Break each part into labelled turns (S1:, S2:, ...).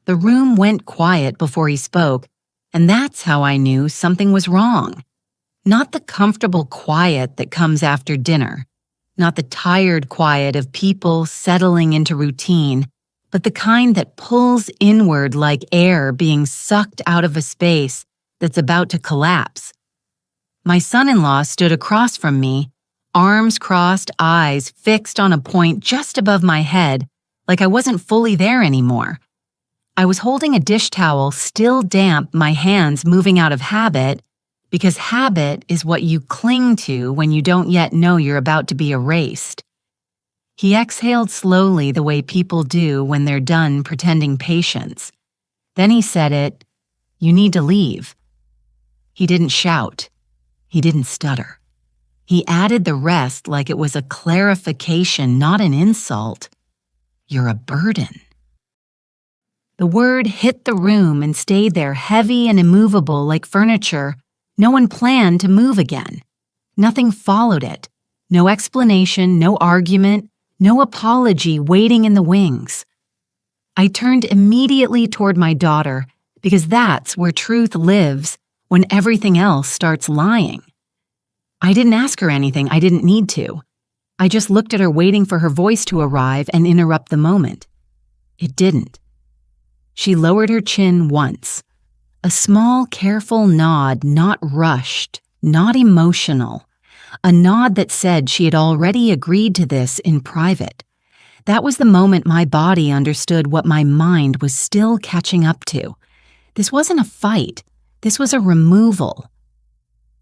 S1: The room went quiet before he spoke, and that's how I knew something was wrong. Not the comfortable quiet that comes after dinner, not the tired quiet of people settling into routine, but the kind that pulls inward like air being sucked out of a space that's about to collapse. My son-in-law stood across from me, arms crossed, eyes fixed on a point just above my head, like I wasn't fully there anymore. I was holding a dish towel, still damp, my hands moving out of habit, because habit is what you cling to when you don't yet know you're about to be erased. He exhaled slowly the way people do when they're done pretending patience. Then he said it, "You need to leave." He didn't shout. He didn't stutter. He added the rest like it was a clarification, not an insult. "You're a burden." The word hit the room and stayed there heavy and immovable like furniture. No one planned to move again. Nothing followed it. No explanation, no argument, no apology waiting in the wings. I turned immediately toward my daughter because that's where truth lives when everything else starts lying. I didn't ask her anything I didn't need to. I just looked at her waiting for her voice to arrive and interrupt the moment. It didn't. She lowered her chin once. A small, careful nod, not rushed, not emotional. A nod that said she had already agreed to this in private. That was the moment my body understood what my mind was still catching up to. This wasn't a fight. This was a removal.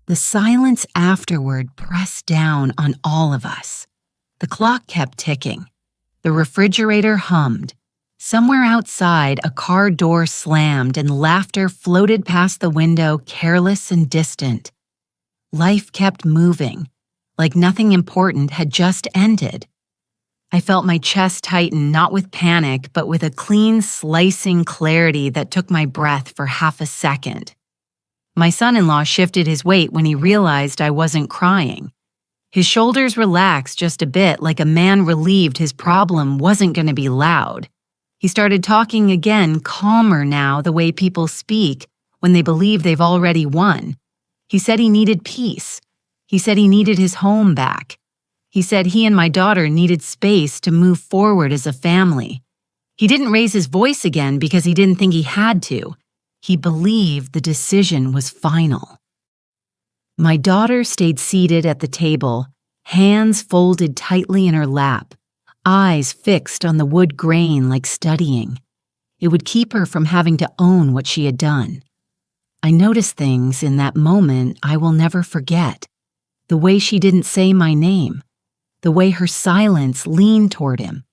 S1: The silence afterward pressed down on all of us. The clock kept ticking. The refrigerator hummed. Somewhere outside, a car door slammed and laughter floated past the window, careless and distant. Life kept moving, like nothing important had just ended. I felt my chest tighten, not with panic, but with a clean, slicing clarity that took my breath for half a second. My son-in-law shifted his weight when he realized I wasn't crying. His shoulders relaxed just a bit, like a man relieved his problem wasn't going to be loud. He started talking again, calmer now, the way people speak when they believe they've already won. He said he needed peace. He said he needed his home back. He said he and my daughter needed space to move forward as a family. He didn't raise his voice again because he didn't think he had to. He believed the decision was final. My daughter stayed seated at the table, hands folded tightly in her lap, eyes fixed on the wood grain like studying. It would keep her from having to own what she had done. I noticed things in that moment I will never forget. The way she didn't say my name. The way her silence leaned toward him.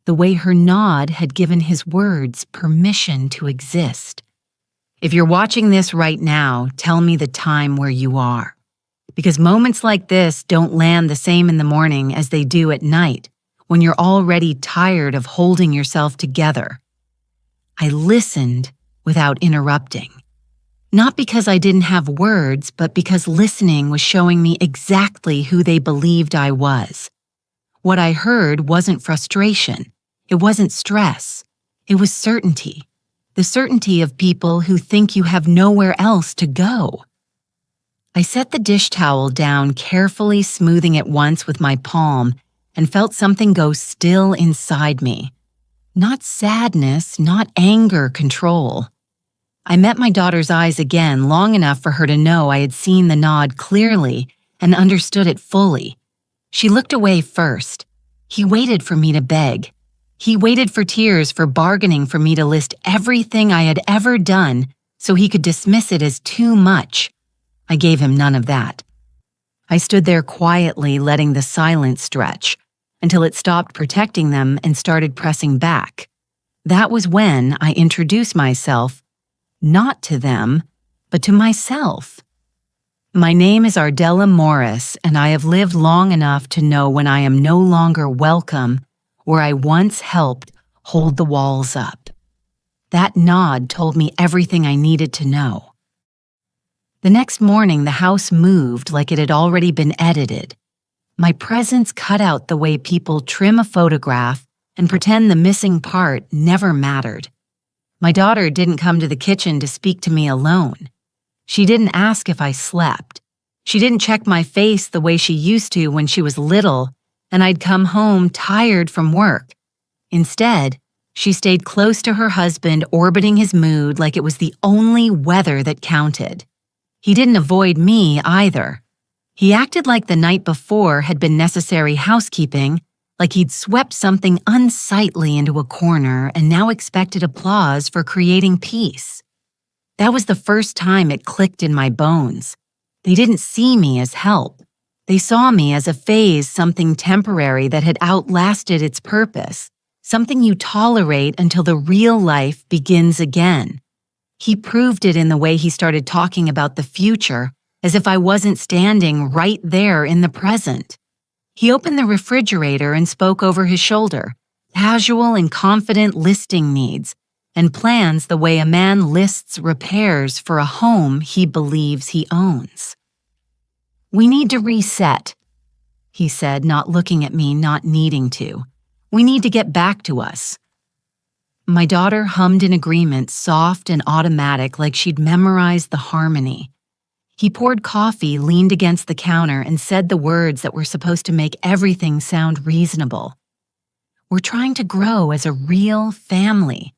S1: The way her nod had given his words permission to exist. If you're watching this right now, tell me the time where you are. Because moments like this don't land the same in the morning as they do at night, when you're already tired of holding yourself together. I listened without interrupting. Not because I didn't have words, but because listening was showing me exactly who they believed I was. What I heard wasn't frustration. It wasn't stress. It was certainty. The certainty of people who think you have nowhere else to go. I set the dish towel down, carefully smoothing it once with my palm, and felt something go still inside me. Not sadness, not anger, control. I met my daughter's eyes again, long enough for her to know I had seen the nod clearly and understood it fully. She looked away first. He waited for me to beg. He waited for tears, for bargaining for me to list everything I had ever done so he could dismiss it as too much. I gave him none of that. I stood there quietly, letting the silence stretch, until it stopped protecting them and started pressing back. That was when I introduced myself, not to them, but to myself. My name is Ardella Morris, and I have lived long enough to know when I am no longer welcome where I once helped hold the walls up. That nod told me everything I needed to know. The next morning, the house moved like it had already been edited. My presence cut out the way people trim a photograph and pretend the missing part never mattered. My daughter didn't come to the kitchen to speak to me alone. She didn't ask if I slept. She didn't check my face the way she used to when she was little, and I'd come home tired from work. Instead, she stayed close to her husband, orbiting his mood like it was the only weather that counted. He didn't avoid me either. He acted like the night before had been necessary housekeeping, like he'd swept something unsightly into a corner and now expected applause for creating peace. That was the first time it clicked in my bones. They didn't see me as help. They saw me as a phase, something temporary that had outlasted its purpose, something you tolerate until the real life begins again. He proved it in the way he started talking about the future, as if I wasn't standing right there in the present. He opened the refrigerator and spoke over his shoulder, casual and confident listing needs, and plans the way a man lists repairs for a home he believes he owns. "We need to reset," he said, not looking at me, not needing to. "We need to get back to us." My daughter hummed in agreement, soft and automatic, like she'd memorized the harmony. He poured coffee, leaned against the counter, and said the words that were supposed to make everything sound reasonable. "We're trying to grow as a real family."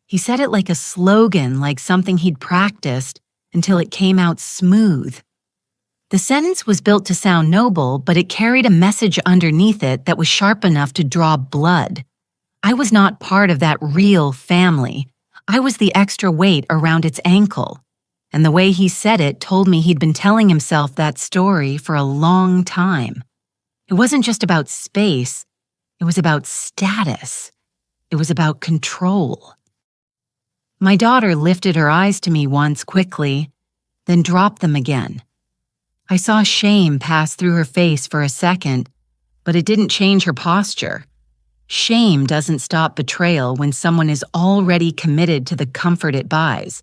S1: He said it like a slogan, like something he'd practiced until it came out smooth. The sentence was built to sound noble, but it carried a message underneath it that was sharp enough to draw blood. I was not part of that real family. I was the extra weight around its ankle. And the way he said it told me he'd been telling himself that story for a long time. It wasn't just about space. It was about status. It was about control. My daughter lifted her eyes to me once quickly, then dropped them again. I saw shame pass through her face for a second, but it didn't change her posture. Shame doesn't stop betrayal when someone is already committed to the comfort it buys.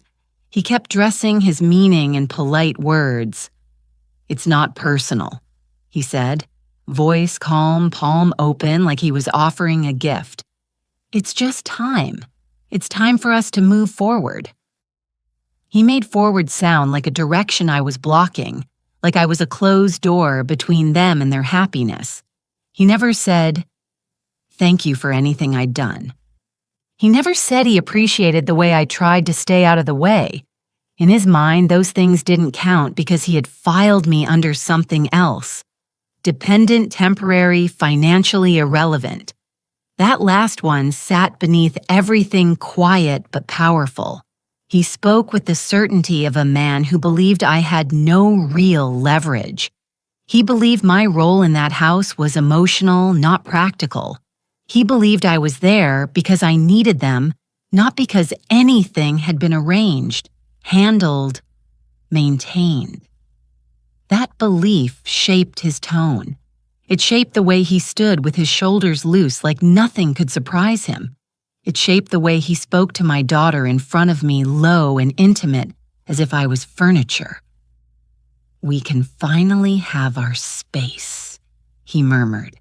S1: He kept dressing his meaning in polite words. "It's not personal," he said, voice calm, palm open, like he was offering a gift. "It's just time. It's time for us to move forward." He made forward sound like a direction I was blocking, like I was a closed door between them and their happiness. He never said, "Thank you for anything I'd done." He never said he appreciated the way I tried to stay out of the way. In his mind, those things didn't count because he had filed me under something else. Dependent, temporary, financially irrelevant. That last one sat beneath everything quiet but powerful. He spoke with the certainty of a man who believed I had no real leverage. He believed my role in that house was emotional, not practical. He believed I was there because I needed them, not because anything had been arranged, handled, maintained. That belief shaped his tone. It shaped the way he stood with his shoulders loose like nothing could surprise him. It shaped the way he spoke to my daughter in front of me, low and intimate, as if I was furniture. "We can finally have our space," he murmured.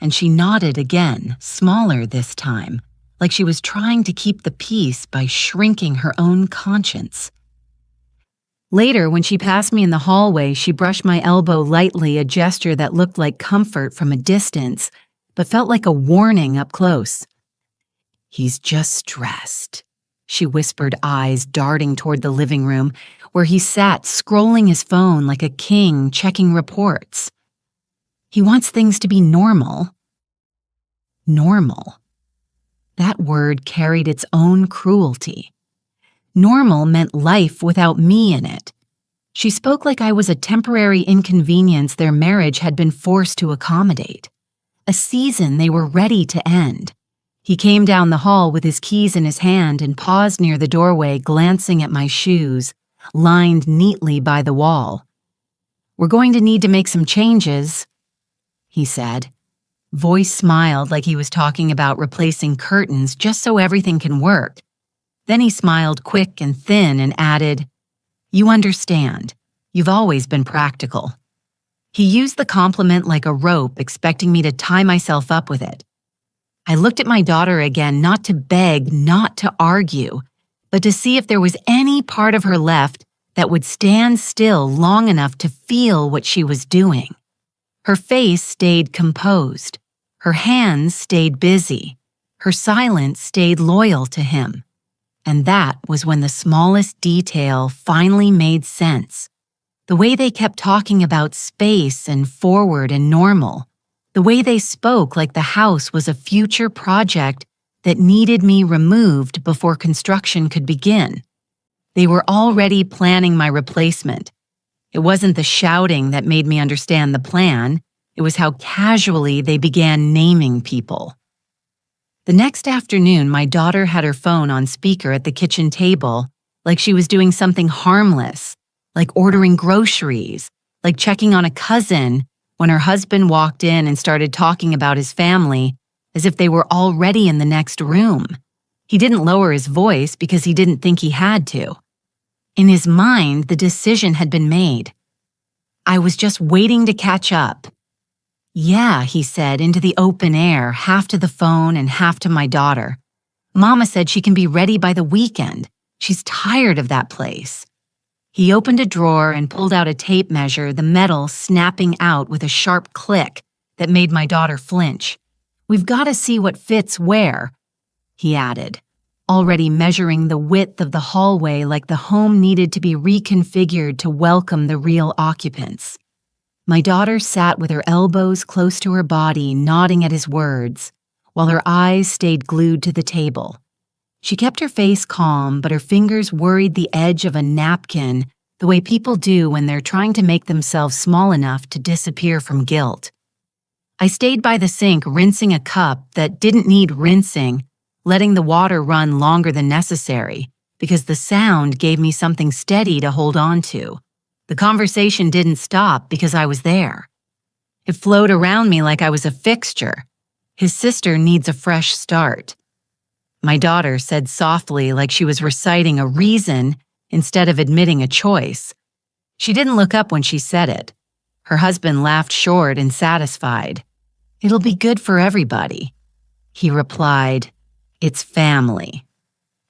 S1: And she nodded again, smaller this time, like she was trying to keep the peace by shrinking her own conscience. Later, when she passed me in the hallway, she brushed my elbow lightly, a gesture that looked like comfort from a distance, but felt like a warning up close. "He's just stressed," she whispered, eyes darting toward the living room, where he sat scrolling his phone like a king checking reports. "He wants things to be normal." Normal. That word carried its own cruelty. Normal meant life without me in it. She spoke like I was a temporary inconvenience their marriage had been forced to accommodate. A season they were ready to end. He came down the hall with his keys in his hand and paused near the doorway, glancing at my shoes, lined neatly by the wall. "We're going to need to make some changes," he said. Voice smiled like he was talking about replacing curtains just so everything can work. Then he smiled quick and thin and added, "You understand. You've always been practical." He used the compliment like a rope, expecting me to tie myself up with it. I looked at my daughter again, not to beg, not to argue, but to see if there was any part of her left that would stand still long enough to feel what she was doing. Her face stayed composed. Her hands stayed busy. Her silence stayed loyal to him. And that was when the smallest detail finally made sense. The way they kept talking about space and forward and normal. The way they spoke like the house was a future project that needed me removed before construction could begin. They were already planning my replacement. It wasn't the shouting that made me understand the plan. It was how casually they began naming people. The next afternoon, my daughter had her phone on speaker at the kitchen table, like she was doing something harmless, like ordering groceries, like checking on a cousin, when her husband walked in and started talking about his family as if they were already in the next room. He didn't lower his voice because he didn't think he had to. In his mind, the decision had been made. I was just waiting to catch up. "Yeah," he said, into the open air, half to the phone and half to my daughter. "Mama said she can be ready by the weekend. She's tired of that place." He opened a drawer and pulled out a tape measure, the metal snapping out with a sharp click that made my daughter flinch. "We've got to see what fits where," he added, already measuring the width of the hallway like the home needed to be reconfigured to welcome the real occupants. My daughter sat with her elbows close to her body, nodding at his words, while her eyes stayed glued to the table. She kept her face calm, but her fingers worried the edge of a napkin the way people do when they're trying to make themselves small enough to disappear from guilt. I stayed by the sink rinsing a cup that didn't need rinsing, letting the water run longer than necessary, because the sound gave me something steady to hold on to. The conversation didn't stop because I was there. It flowed around me like I was a fixture. "His sister needs a fresh start," my daughter said softly, like she was reciting a reason instead of admitting a choice. She didn't look up when she said it. Her husband laughed short and satisfied. "It'll be good for everybody." He replied, "It's family."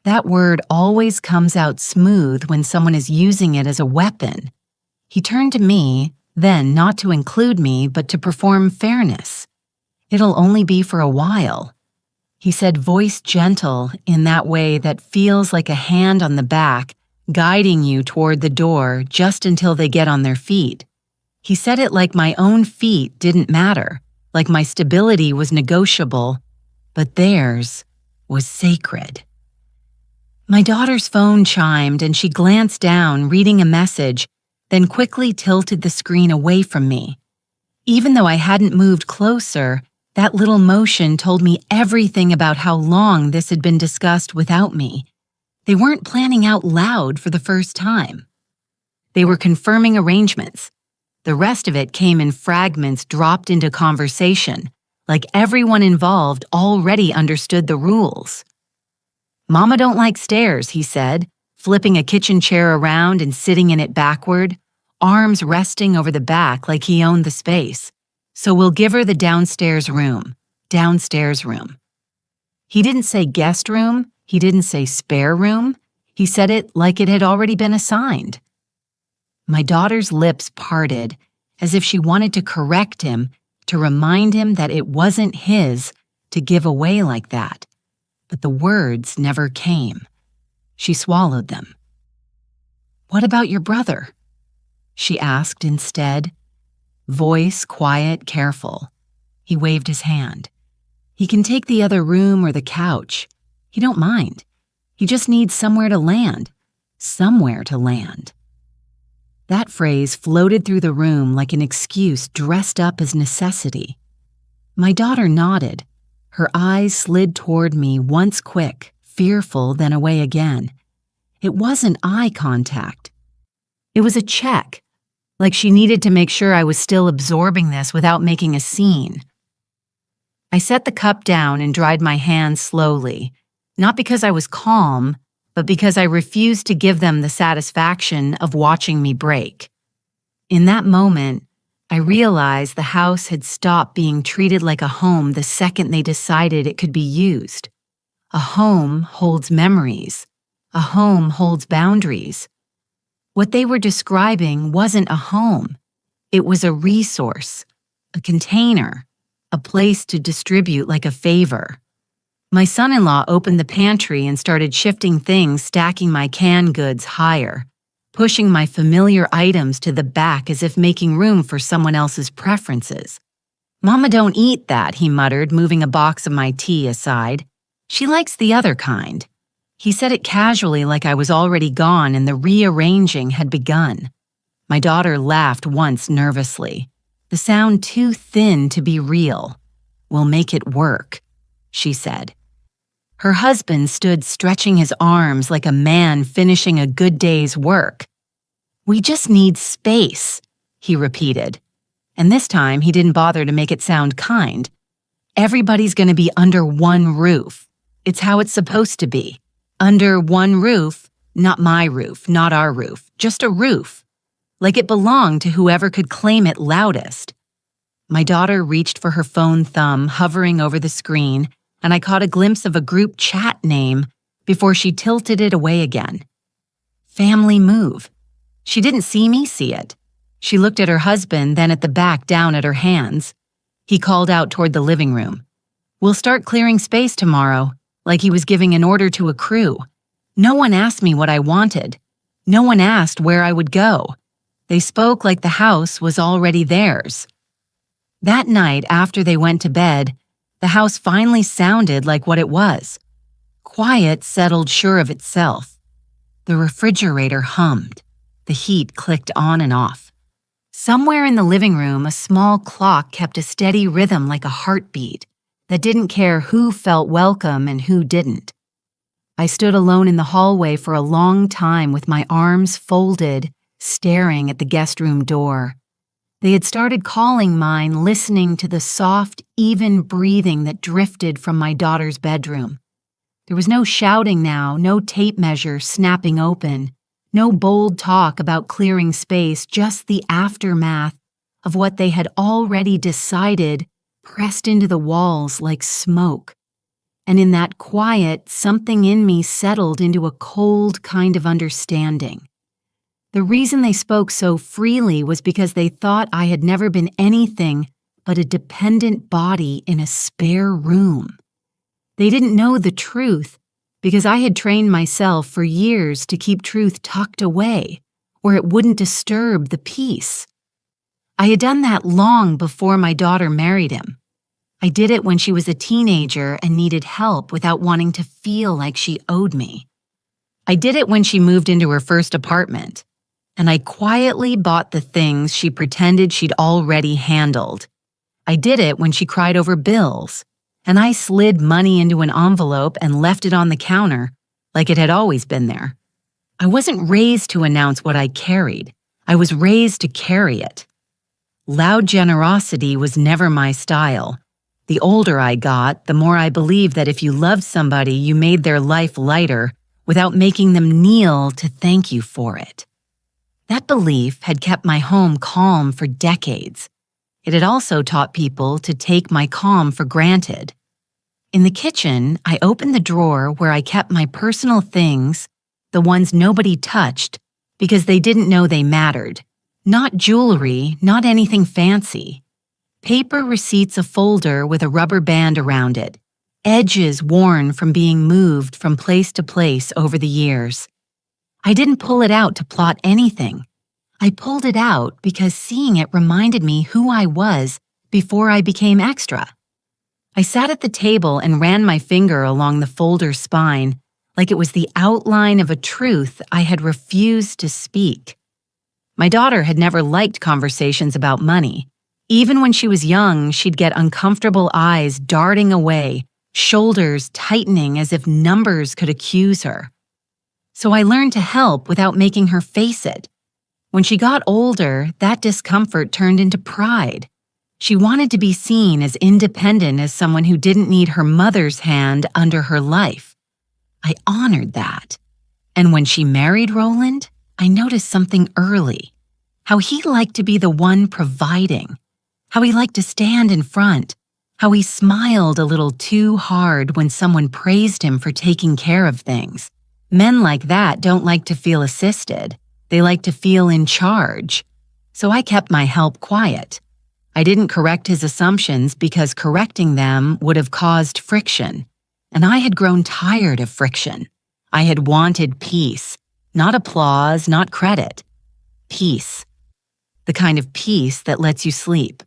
S1: That word always comes out smooth when someone is using it as a weapon. He turned to me, then not to include me, but to perform fairness. "It'll only be for a while," he said, voice gentle in that way that feels like a hand on the back, guiding you toward the door just until they get on their feet. He said it like my own feet didn't matter, like my stability was negotiable, but theirs was sacred. My daughter's phone chimed and she glanced down, reading a message, then quickly tilted the screen away from me. Even though I hadn't moved closer, that little motion told me everything about how long this had been discussed without me. They weren't planning out loud for the first time. They were confirming arrangements. The rest of it came in fragments dropped into conversation, like everyone involved already understood the rules. "Mama don't like stairs," he said, flipping a kitchen chair around and sitting in it backward, arms resting over the back like he owned the space. "So we'll give her the downstairs room." Downstairs room. He didn't say guest room. He didn't say spare room. He said it like it had already been assigned. My daughter's lips parted, as if she wanted to correct him, to remind him that it wasn't his to give away like that. But the words never came. She swallowed them. "What about your brother?" she asked instead, voice quiet, careful. He waved his hand. "He can take the other room or the couch. He don't mind. He just needs somewhere to land. Somewhere to land." That phrase floated through the room like an excuse dressed up as necessity. My daughter nodded. Her eyes slid toward me, once quick, fearful, then away again. It wasn't eye contact. It was a check, like she needed to make sure I was still absorbing this without making a scene. I set the cup down and dried my hands slowly, not because I was calm, but because I refused to give them the satisfaction of watching me break. In that moment, I realized the house had stopped being treated like a home the second they decided it could be used. A home holds memories. A home holds boundaries. What they were describing wasn't a home. It was a resource, a container, a place to distribute like a favor. My son-in-law opened the pantry and started shifting things, stacking my canned goods higher, pushing my familiar items to the back as if making room for someone else's preferences. "Mama don't eat that," he muttered, moving a box of my tea aside. "She likes the other kind." He said it casually like I was already gone and the rearranging had begun. My daughter laughed once nervously. "The sound too thin to be real. We'll make it work," she said. Her husband stood stretching his arms like a man finishing a good day's work. "We just need space," he repeated. And this time he didn't bother to make it sound kind. "Everybody's going to be under one roof. It's how it's supposed to be. Under one roof, not my roof, not our roof, just a roof. Like it belonged to whoever could claim it loudest." My daughter reached for her phone thumb, hovering over the screen, and I caught a glimpse of a group chat name before she tilted it away again. Family Move. She didn't see me see it. She looked at her husband, then at the back, down at her hands. He called out toward the living room. "We'll start clearing space tomorrow," like he was giving an order to a crew. No one asked me what I wanted. No one asked where I would go. They spoke like the house was already theirs. That night, after they went to bed, the house finally sounded like what it was. Quiet settled sure of itself. The refrigerator hummed. The heat clicked on and off. Somewhere in the living room, a small clock kept a steady rhythm like a heartbeat that didn't care who felt welcome and who didn't. I stood alone in the hallway for a long time with my arms folded, staring at the guest room door. They had started calling mine, listening to the soft, even breathing that drifted from my daughter's bedroom. There was no shouting now, no tape measure snapping open, no bold talk about clearing space, just the aftermath of what they had already decided pressed into the walls like smoke. And in that quiet, something in me settled into a cold kind of understanding. The reason they spoke so freely was because they thought I had never been anything but a dependent body in a spare room. They didn't know the truth because I had trained myself for years to keep truth tucked away where it wouldn't disturb the peace. I had done that long before my daughter married him. I did it when she was a teenager and needed help without wanting to feel like she owed me. I did it when she moved into her first apartment. And I quietly bought the things she pretended she'd already handled. I did it when she cried over bills, and I slid money into an envelope and left it on the counter like it had always been there. I wasn't raised to announce what I carried. I was raised to carry it. Loud generosity was never my style. The older I got, the more I believed that if you loved somebody, you made their life lighter without making them kneel to thank you for it. That belief had kept my home calm for decades. It had also taught people to take my calm for granted. In the kitchen, I opened the drawer where I kept my personal things, the ones nobody touched, because they didn't know they mattered. Not jewelry, not anything fancy. Paper receipts, a folder with a rubber band around it, edges worn from being moved from place to place over the years. I didn't pull it out to plot anything. I pulled it out because seeing it reminded me who I was before I became extra. I sat at the table and ran my finger along the folder's spine like it was the outline of a truth I had refused to speak. My daughter had never liked conversations about money. Even when she was young, she'd get uncomfortable eyes darting away, shoulders tightening as if numbers could accuse her. So I learned to help without making her face it. When she got older, that discomfort turned into pride. She wanted to be seen as independent as someone who didn't need her mother's hand under her life. I honored that. And when she married Roland, I noticed something early. how he liked to be the one providing, how he liked to stand in front, how he smiled a little too hard when someone praised him for taking care of things. Men like that don't like to feel assisted. They like to feel in charge. So I kept my help quiet. I didn't correct his assumptions because correcting them would have caused friction. And I had grown tired of friction. I had wanted peace, not applause, not credit. Peace. The kind of peace that lets you sleep.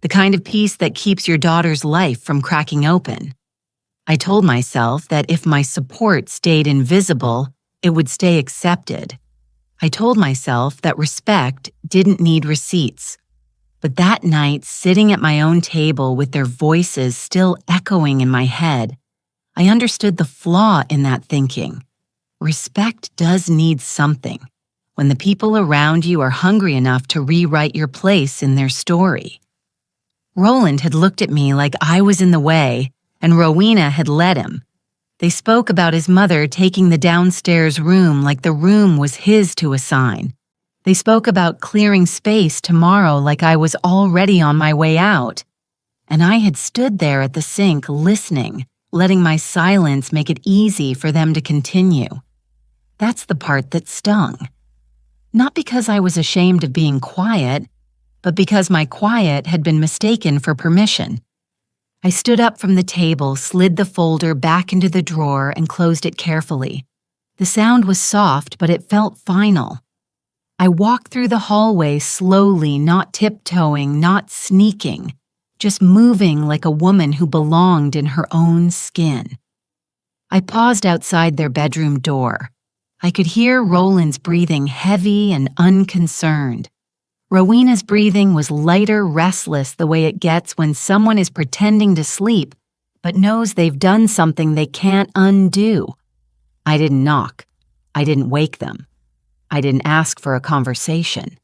S1: The kind of peace that keeps your daughter's life from cracking open. I told myself that if my support stayed invisible, it would stay accepted. I told myself that respect didn't need receipts. But that night, sitting at my own table with their voices still echoing in my head, I understood the flaw in that thinking. Respect does need something when the people around you are hungry enough to rewrite your place in their story. Roland had looked at me like I was in the way, and Rowena had let him. They spoke about his mother taking the downstairs room like the room was his to assign. They spoke about clearing space tomorrow like I was already on my way out. And I had stood there at the sink listening, letting my silence make it easy for them to continue. That's the part that stung. Not because I was ashamed of being quiet, but because my quiet had been mistaken for permission. I stood up from the table, slid the folder back into the drawer, and closed it carefully. The sound was soft, but it felt final. I walked through the hallway slowly, not tiptoeing, not sneaking, just moving like a woman who belonged in her own skin. I paused outside their bedroom door. I could hear Roland's breathing heavy and unconcerned. Rowena's breathing was lighter, restless, the way it gets when someone is pretending to sleep but knows they've done something they can't undo. I didn't knock. I didn't wake them. I didn't ask for a conversation.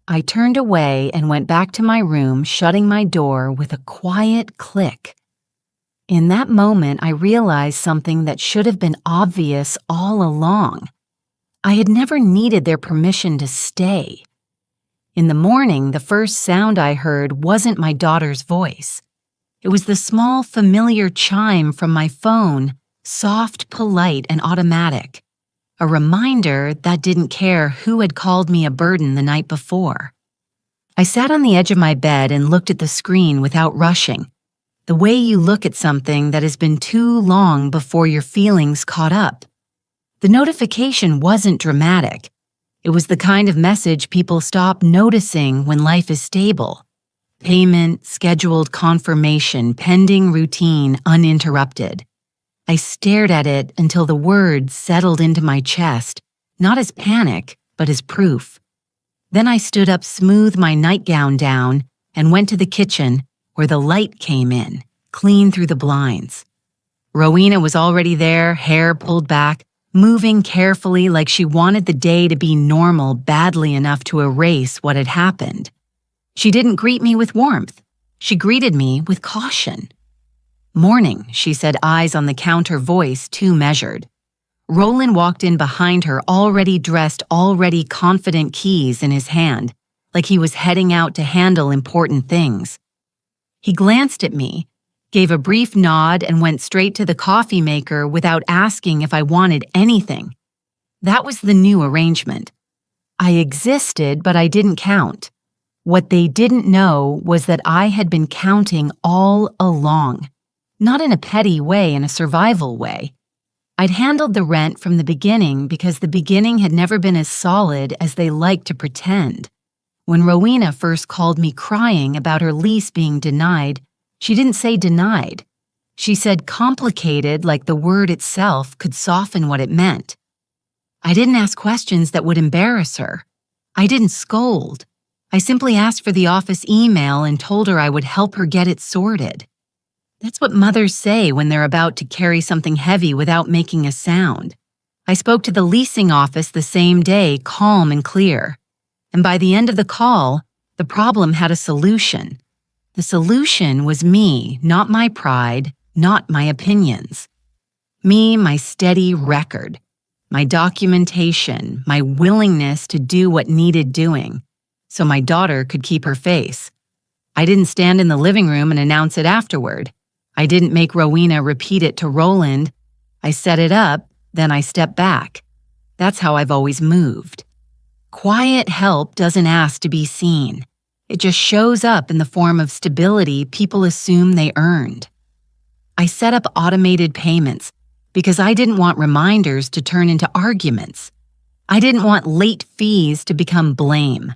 S1: I turned away and went back to my room, shutting my door with a quiet click. In that moment, I realized something that should have been obvious all along. I had never needed their permission to stay. In the morning, the first sound I heard wasn't my daughter's voice. It was the small, familiar chime from my phone, soft, polite, and automatic. A reminder that didn't care who had called me a burden the night before. I sat on the edge of my bed and looked at the screen without rushing. The way you look at something that has been too long before your feelings caught up. The notification wasn't dramatic. It was the kind of message people stop noticing when life is stable. Payment, scheduled confirmation, pending routine, uninterrupted. I stared at it until the words settled into my chest, not as panic, but as proof. Then I stood up, smoothed my nightgown down, and went to the kitchen where the light came in, clean through the blinds. Rowena was already there, hair pulled back, moving carefully like she wanted the day to be normal badly enough to erase what had happened. She didn't greet me with warmth. She greeted me with caution. "Morning," she said, eyes on the counter, voice too measured. Roland walked in behind her, already dressed, already confident, keys in his hand, like he was heading out to handle important things. He glanced at me, gave a brief nod, and went straight to the coffee maker without asking if I wanted anything. That was the new arrangement. I existed, but I didn't count. What they didn't know was that I had been counting all along. Not in a petty way, in a survival way. I'd handled the rent from the beginning because the beginning had never been as solid as they liked to pretend. When Rowena first called me crying about her lease being denied, she didn't say denied. She said complicated, like the word itself could soften what it meant. I didn't ask questions that would embarrass her. I didn't scold. I simply asked for the office email and told her I would help her get it sorted. That's what mothers say when they're about to carry something heavy without making a sound. I spoke to the leasing office the same day, calm and clear. And by the end of the call, the problem had a solution. The solution was me, not my pride, not my opinions. Me, my steady record, my documentation, my willingness to do what needed doing, so my daughter could keep her face. I didn't stand in the living room and announce it afterward. I didn't make Rowena repeat it to Roland. I set it up, then I stepped back. That's how I've always moved. Quiet help doesn't ask to be seen. It just shows up in the form of stability people assume they earned. I set up automated payments because I didn't want reminders to turn into arguments. I didn't want late fees to become blame.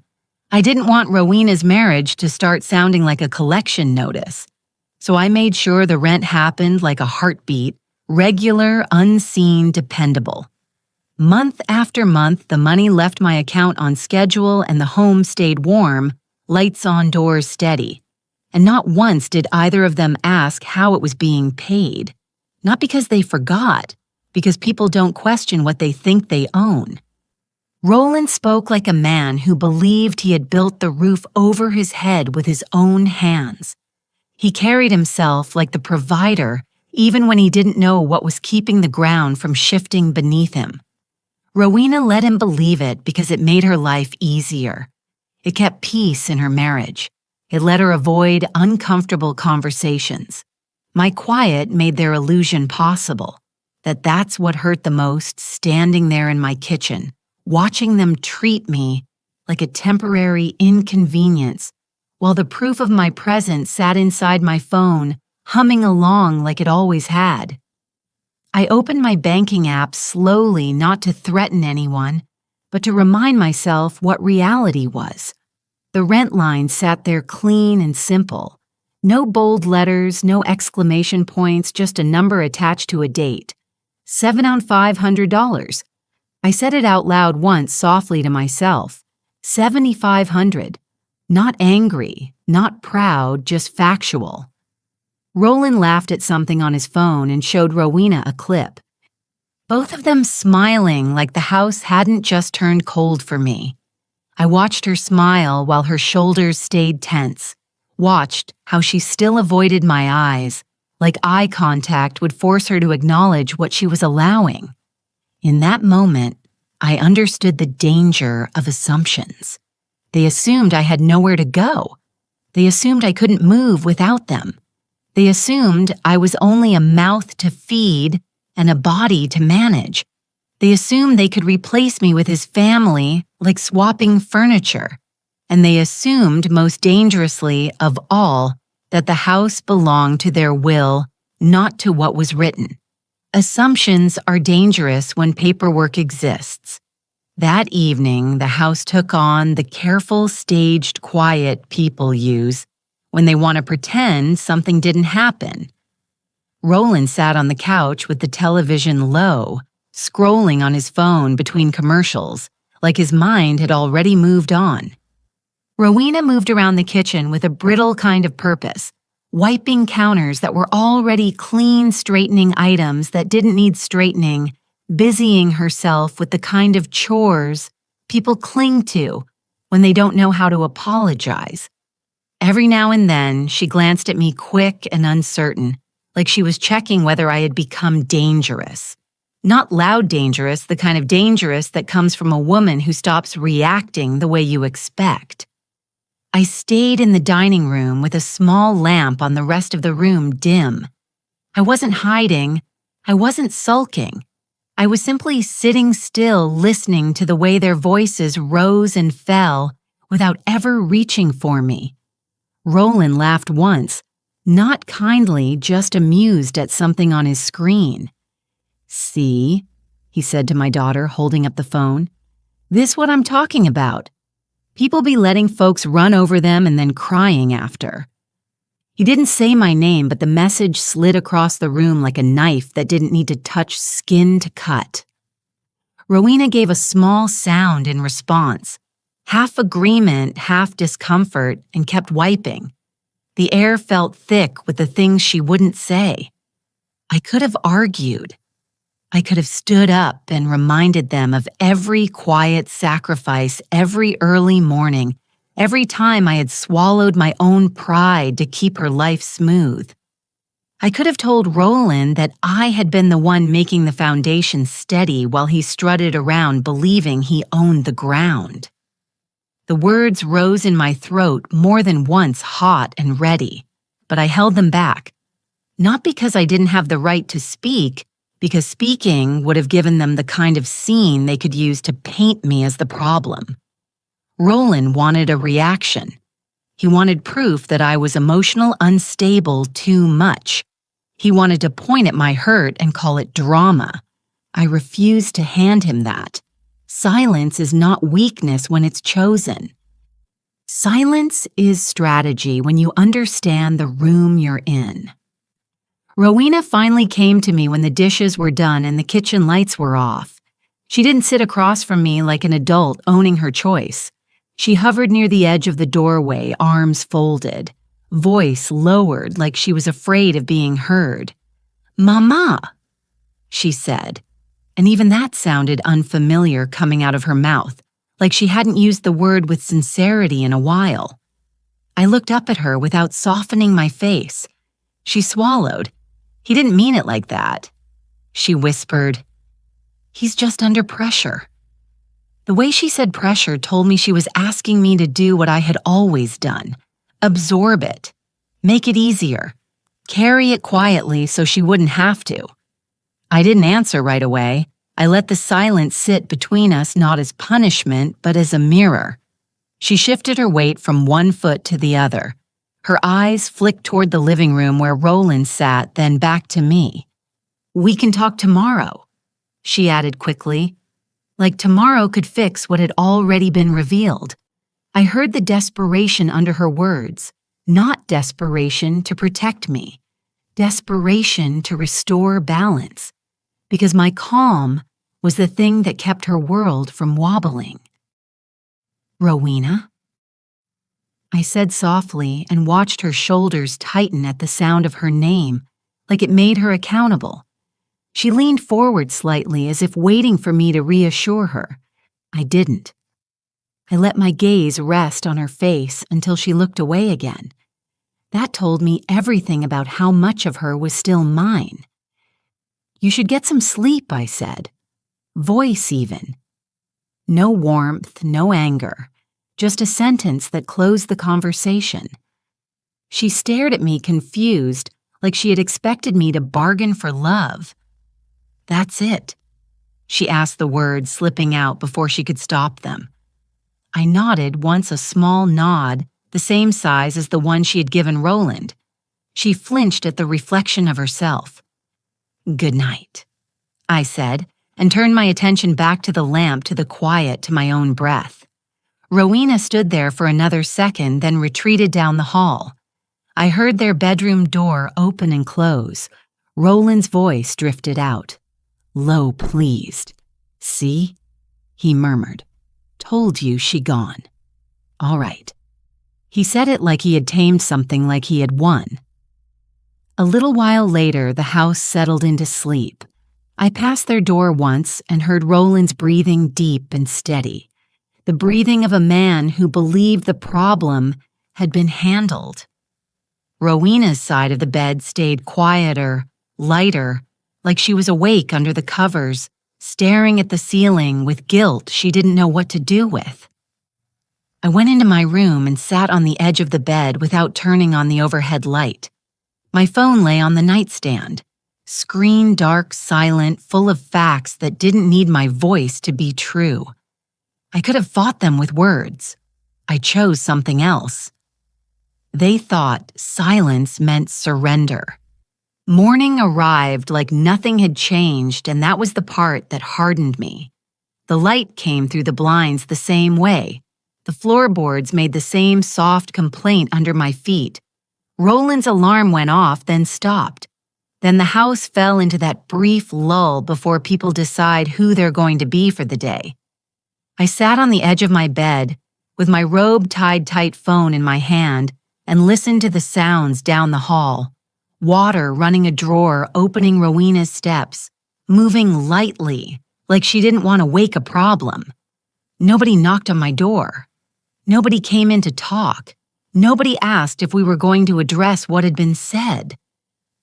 S1: I didn't want Rowena's marriage to start sounding like a collection notice. So I made sure the rent happened like a heartbeat, regular, unseen, dependable. Month after month, the money left my account on schedule and the home stayed warm, lights on, doors steady. And not once did either of them ask how it was being paid. Not because they forgot, because people don't question what they think they own. Roland spoke like a man who believed he had built the roof over his head with his own hands. He carried himself like the provider even when he didn't know what was keeping the ground from shifting beneath him. Rowena let him believe it because it made her life easier. It kept peace in her marriage. It let her avoid uncomfortable conversations. My quiet made their illusion possible. That's what hurt the most, standing there in my kitchen, watching them treat me like a temporary inconvenience, while the proof of my presence sat inside my phone, humming along like it always had. I opened my banking app slowly, not to threaten anyone, but to remind myself what reality was. The rent line sat there clean and simple. No bold letters, no exclamation points, just a number attached to a date. $7 on $500. I said it out loud once softly to myself. $7,500. Not angry, not proud, just factual. Roland laughed at something on his phone and showed Rowena a clip. Both of them smiling like the house hadn't just turned cold for me. I watched her smile while her shoulders stayed tense, watched how she still avoided my eyes, like eye contact would force her to acknowledge what she was allowing. In that moment, I understood the danger of assumptions. They assumed I had nowhere to go. They assumed I couldn't move without them. They assumed I was only a mouth to feed and a body to manage. They assumed they could replace me with his family like swapping furniture. And they assumed, most dangerously of all, that the house belonged to their will, not to what was written. Assumptions are dangerous when paperwork exists. That evening, the house took on the careful, staged quiet people use when they want to pretend something didn't happen. Roland sat on the couch with the television low, scrolling on his phone between commercials, like his mind had already moved on. Rowena moved around the kitchen with a brittle kind of purpose, wiping counters that were already clean, straightening items that didn't need straightening, busying herself with the kind of chores people cling to when they don't know how to apologize. Every now and then, she glanced at me quick and uncertain, like she was checking whether I had become dangerous. Not loud dangerous, the kind of dangerous that comes from a woman who stops reacting the way you expect. I stayed in the dining room with a small lamp on the rest of the room dim. I wasn't hiding. I wasn't sulking. I was simply sitting still, listening to the way their voices rose and fell without ever reaching for me. Roland laughed once, not kindly, just amused at something on his screen. "See," he said to my daughter, holding up the phone. "This what I'm talking about. People be letting folks run over them and then crying after." He didn't say my name, but the message slid across the room like a knife that didn't need to touch skin to cut. Rowena gave a small sound in response, half agreement, half discomfort, and kept wiping. The air felt thick with the things she wouldn't say. I could have argued. I could have stood up and reminded them of every quiet sacrifice every early morning, every time I had swallowed my own pride to keep her life smooth. I could have told Roland that I had been the one making the foundation steady while he strutted around believing he owned the ground. The words rose in my throat more than once, hot and ready, but I held them back. Not because I didn't have the right to speak, because speaking would have given them the kind of scene they could use to paint me as the problem. Roland wanted a reaction. He wanted proof that I was emotional unstable too much. He wanted to point at my hurt and call it drama. I refused to hand him that. Silence is not weakness when it's chosen. Silence is strategy when you understand the room you're in. Rowena finally came to me when the dishes were done and the kitchen lights were off. She didn't sit across from me like an adult owning her choice. She hovered near the edge of the doorway, arms folded, voice lowered like she was afraid of being heard. "Mama," she said, and even that sounded unfamiliar coming out of her mouth, like she hadn't used the word with sincerity in a while. I looked up at her without softening my face. She swallowed. "He didn't mean it like that," she whispered. "He's just under pressure." The way she said pressure told me she was asking me to do what I had always done. Absorb it. Make it easier. Carry it quietly so she wouldn't have to. I didn't answer right away. I let the silence sit between us not as punishment, but as a mirror. She shifted her weight from one foot to the other. Her eyes flicked toward the living room where Roland sat, then back to me. "We can talk tomorrow," she added quickly, like tomorrow could fix what had already been revealed. I heard the desperation under her words, not desperation to protect me, desperation to restore balance, because my calm was the thing that kept her world from wobbling. "Rowena?" I said softly and watched her shoulders tighten at the sound of her name, like it made her accountable. She leaned forward slightly as if waiting for me to reassure her. I didn't. I let my gaze rest on her face until she looked away again. That told me everything about how much of her was still mine. "You should get some sleep," I said. Voice even. No warmth, no anger, just a sentence that closed the conversation. She stared at me confused, like she had expected me to bargain for love. "That's it," she asked, the words slipping out before she could stop them. I nodded once, a small nod, the same size as the one she had given Roland. She flinched at the reflection of herself. "Good night," I said, and turned my attention back to the lamp, to the quiet, to my own breath. Rowena stood there for another second, then retreated down the hall. I heard their bedroom door open and close. Roland's voice drifted out, low, pleased. "See?" he murmured. "Told you she gone. All right." He said it like he had tamed something, like he had won. A little while later, the house settled into sleep. I passed their door once and heard Roland's breathing deep and steady, the breathing of a man who believed the problem had been handled. Rowena's side of the bed stayed quieter, lighter, like she was awake under the covers, staring at the ceiling with guilt she didn't know what to do with. I went into my room and sat on the edge of the bed without turning on the overhead light. My phone lay on the nightstand, screen dark, silent, full of facts that didn't need my voice to be true. I could have fought them with words. I chose something else. They thought silence meant surrender. Morning arrived like nothing had changed, and that was the part that hardened me. The light came through the blinds the same way. The floorboards made the same soft complaint under my feet. Roland's alarm went off, then stopped. Then the house fell into that brief lull before people decide who they're going to be for the day. I sat on the edge of my bed, with my robe tied tight, phone in my hand, and listened to the sounds down the hall. Water running a drawer, opening Rowena's steps, moving lightly, like she didn't want to wake a problem. Nobody knocked on my door. Nobody came in to talk. Nobody asked if we were going to address what had been said.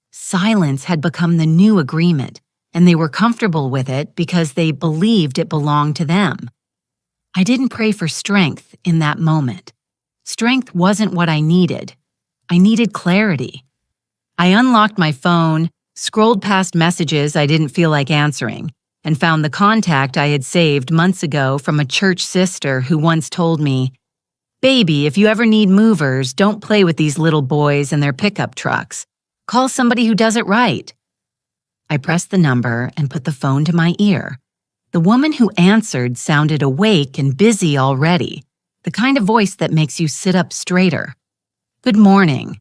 S1: Silence had become the new agreement, and they were comfortable with it because they believed it belonged to them. I didn't pray for strength in that moment. Strength wasn't what I needed. I needed clarity. I unlocked my phone, scrolled past messages I didn't feel like answering, and found the contact I had saved months ago from a church sister who once told me, "Baby, if you ever need movers, don't play with these little boys and their pickup trucks. Call somebody who does it right." I pressed the number and put the phone to my ear. The woman who answered sounded awake and busy already, the kind of voice that makes you sit up straighter. "Good morning.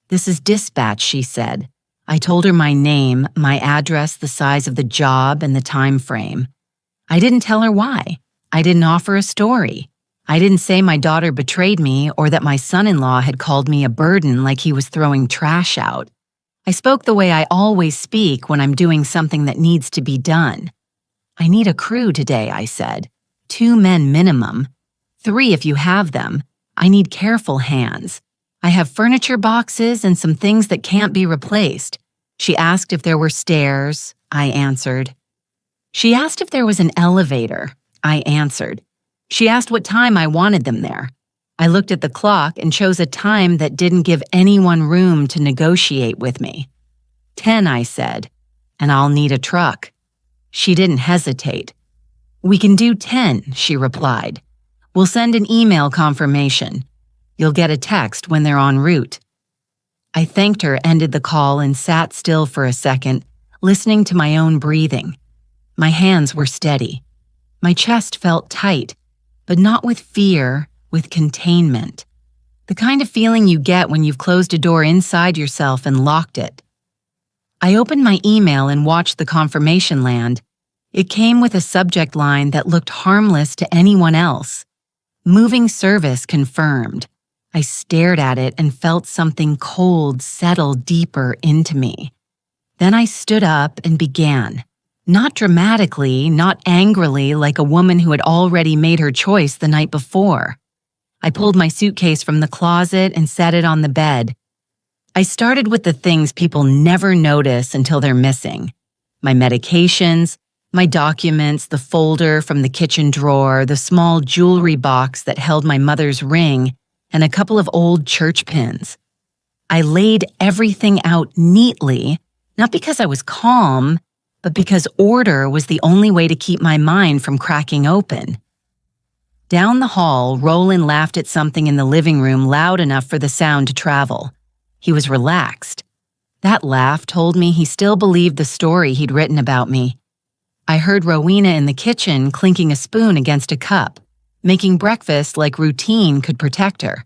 S1: This is dispatch," she said. I told her my name, my address, the size of the job, and the time frame. I didn't tell her why. I didn't offer a story. I didn't say my daughter betrayed me or that my son-in-law had called me a burden like he was throwing trash out. I spoke the way I always speak when I'm doing something that needs to be done. "I need a crew today," I said. 2 men minimum. 3 if you have them. I need careful hands. I have furniture boxes and some things that can't be replaced. She asked if there were stairs. I answered. She asked if there was an elevator. I answered. She asked what time I wanted them there. I looked at the clock and chose a time that didn't give anyone room to negotiate with me. 10, I said, and I'll need a truck. She didn't hesitate. "We can do 10, she replied. "We'll send an email confirmation. You'll get a text when they're en route." I thanked her, ended the call, and sat still for a second, listening to my own breathing. My hands were steady. My chest felt tight, but not with fear, with containment. The kind of feeling you get when you've closed a door inside yourself and locked it. I opened my email and watched the confirmation land. It came with a subject line that looked harmless to anyone else. "Moving service confirmed." I stared at it and felt something cold settle deeper into me. Then I stood up and began. Not dramatically, not angrily like a woman who had already made her choice the night before. I pulled my suitcase from the closet and set it on the bed. I started with the things people never notice until they're missing. My medications, my documents, the folder from the kitchen drawer, the small jewelry box that held my mother's ring, and a couple of old church pins. I laid everything out neatly, not because I was calm, but because order was the only way to keep my mind from cracking open. Down the hall, Roland laughed at something in the living room loud enough for the sound to travel. He was relaxed. That laugh told me he still believed the story he'd written about me. I heard Rowena in the kitchen clinking a spoon against a cup, making breakfast like routine could protect her.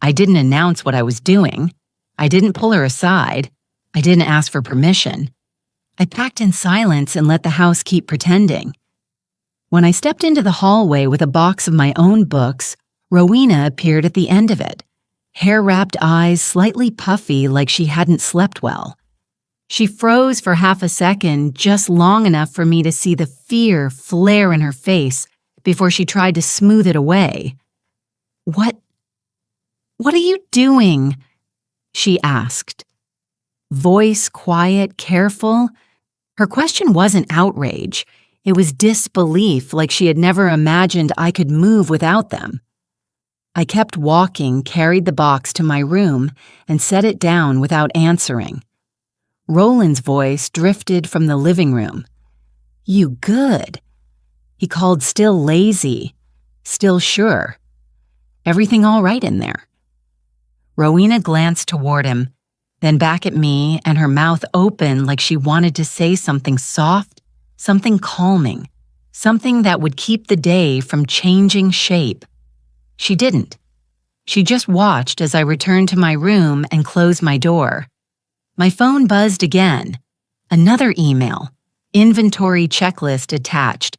S1: I didn't announce what I was doing. I didn't pull her aside. I didn't ask for permission. I packed in silence and let the house keep pretending. When I stepped into the hallway with a box of my own books, Rowena appeared at the end of it, hair-wrapped eyes slightly puffy like she hadn't slept well. She froze for half a second, just long enough for me to see the fear flare in her face before she tried to smooth it away. What are you doing?" she asked. Voice quiet, careful. Her question wasn't outrage. It was disbelief, like she had never imagined I could move without them. I kept walking, carried the box to my room, and set it down without answering. Roland's voice drifted from the living room. "You good?" He called, still lazy, still sure. "Everything all right in there?" Rowena glanced toward him, then back at me, and her mouth open like she wanted to say something soft, something calming, something that would keep the day from changing shape. She didn't. She just watched as I returned to my room and closed my door. My phone buzzed again. Another email. Inventory checklist attached.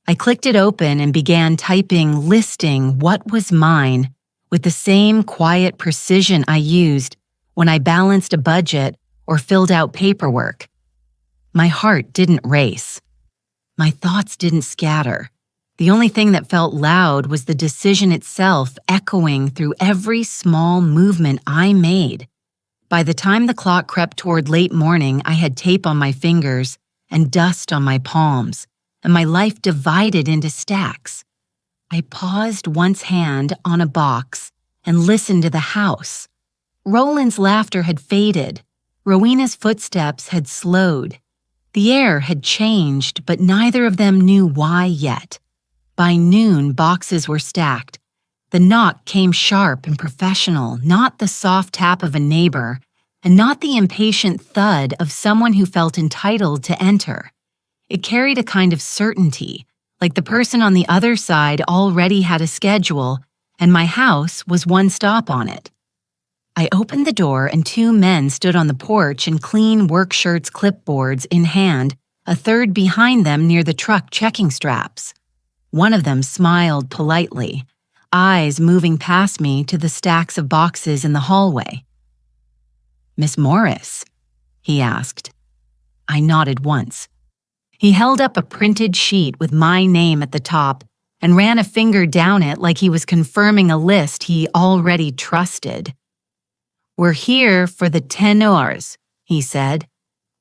S1: I clicked it open and began typing, listing what was mine with the same quiet precision I used when I balanced a budget or filled out paperwork. My heart didn't race. My thoughts didn't scatter. The only thing that felt loud was the decision itself echoing through every small movement I made. By the time the clock crept toward late morning, I had tape on my fingers and dust on my palms, and my life divided into stacks. I paused once hand on a box and listened to the house. Roland's laughter had faded. Rowena's footsteps had slowed. The air had changed, but neither of them knew why yet. By noon, boxes were stacked. The knock came sharp and professional, not the soft tap of a neighbor, and not the impatient thud of someone who felt entitled to enter. It carried a kind of certainty, like the person on the other side already had a schedule, and my house was one stop on it. I opened the door and two men stood on the porch in clean work shirts, clipboards in hand, a third behind them near the truck checking straps. One of them smiled politely, eyes moving past me to the stacks of boxes in the hallway. "Miss Morris?" he asked. I nodded once. He held up a printed sheet with my name at the top and ran a finger down it like he was confirming a list he already trusted. "We're here for the tenors," he said.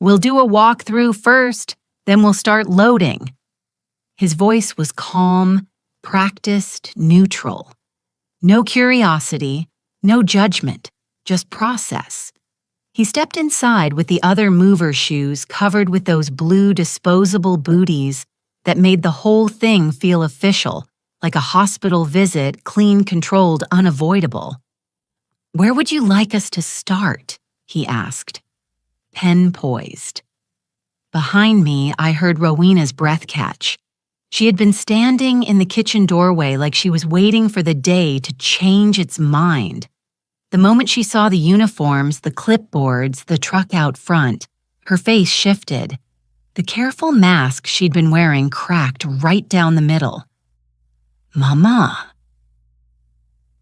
S1: "We'll do a walkthrough first, then we'll start loading." His voice was calm, practiced, neutral. No curiosity, no judgment, just process. He stepped inside with the other mover's shoes covered with those blue disposable booties that made the whole thing feel official, like a hospital visit, clean, controlled, unavoidable. "Where would you like us to start?" he asked. Pen poised. Behind me, I heard Rowena's breath catch. She had been standing in the kitchen doorway like she was waiting for the day to change its mind. The moment she saw the uniforms, the clipboards, the truck out front, her face shifted. The careful mask she'd been wearing cracked right down the middle. "Mama,"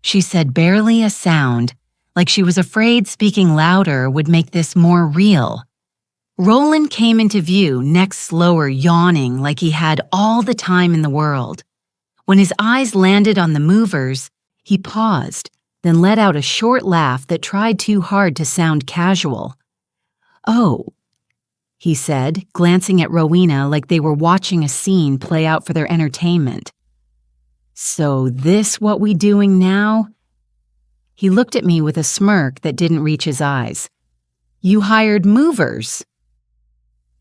S1: she said, barely a sound, like she was afraid speaking louder would make this more real. Roland came into view, neck slower, yawning like he had all the time in the world. When his eyes landed on the movers, he paused, then let out a short laugh that tried too hard to sound casual. "Oh," he said, glancing at Rowena like they were watching a scene play out for their entertainment. "So this what we doing now?" He looked at me with a smirk that didn't reach his eyes. "You hired movers."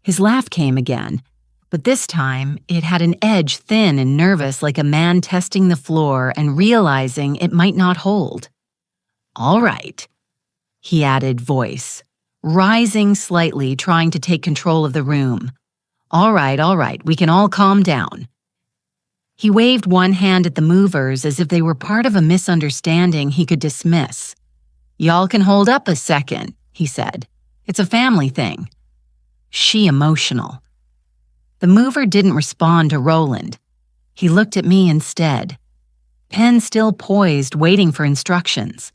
S1: His laugh came again, but this time it had an edge thin and nervous like a man testing the floor and realizing it might not hold. "All right," he added, voice, rising slightly, trying to take control of the room. All right, we can all calm down." He waved one hand at the movers as if they were part of a misunderstanding he could dismiss. "Y'all can hold up a second," he said. "It's a family thing." She emotional. The mover didn't respond to Roland. He looked at me instead. Pen still poised, waiting for instructions.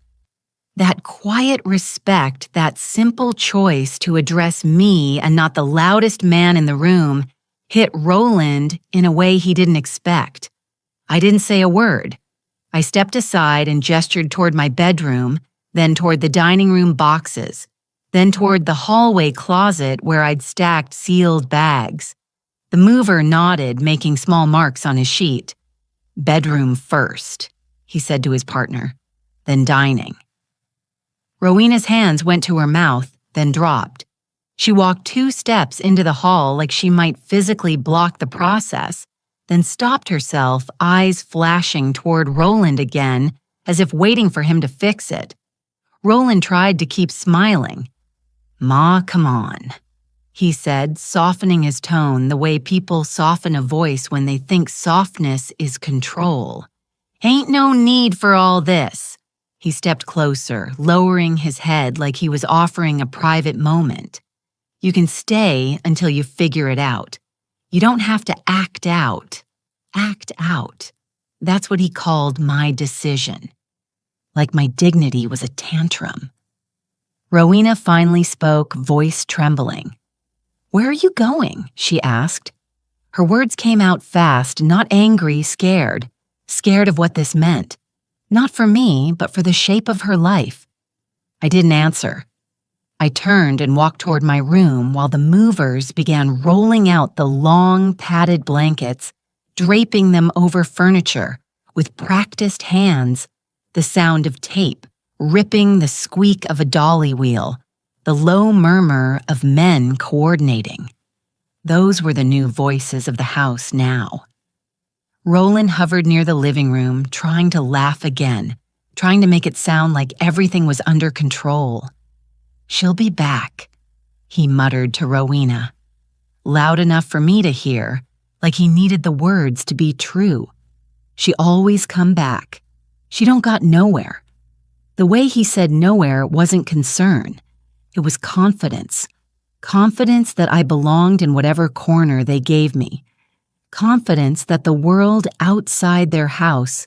S1: That quiet respect, that simple choice to address me and not the loudest man in the room, hit Roland in a way he didn't expect. I didn't say a word. I stepped aside and gestured toward my bedroom, then toward the dining room boxes, then toward the hallway closet where I'd stacked sealed bags. The mover nodded, making small marks on his sheet. "Bedroom first," he said to his partner, "then dining." Rowena's hands went to her mouth, then dropped. She walked 2 steps into the hall like she might physically block the process, then stopped herself, eyes flashing toward Roland again, as if waiting for him to fix it. Roland tried to keep smiling. "Ma, come on," he said, softening his tone the way people soften a voice when they think softness is control. "Ain't no need for all this." He stepped closer, lowering his head like he was offering a private moment. "You can stay until you figure it out. You don't have to act out. Act out." That's what he called my decision. Like my dignity was a tantrum. Rowena finally spoke, voice trembling. "Where are you going?" she asked. Her words came out fast, not angry, scared. Scared of what this meant. Not for me, but for the shape of her life. I didn't answer. I turned and walked toward my room while the movers began rolling out the long, padded blankets, draping them over furniture, with practiced hands, the sound of tape ripping, the squeak of a dolly wheel, the low murmur of men coordinating. Those were the new voices of the house now. Roland hovered near the living room, trying to laugh again, trying to make it sound like everything was under control. "She'll be back," he muttered to Rowena, loud enough for me to hear, like he needed the words to be true. "She always come back. She don't got nowhere." The way he said nowhere wasn't concern. It was confidence. Confidence that I belonged in whatever corner they gave me. Confidence that the world outside their house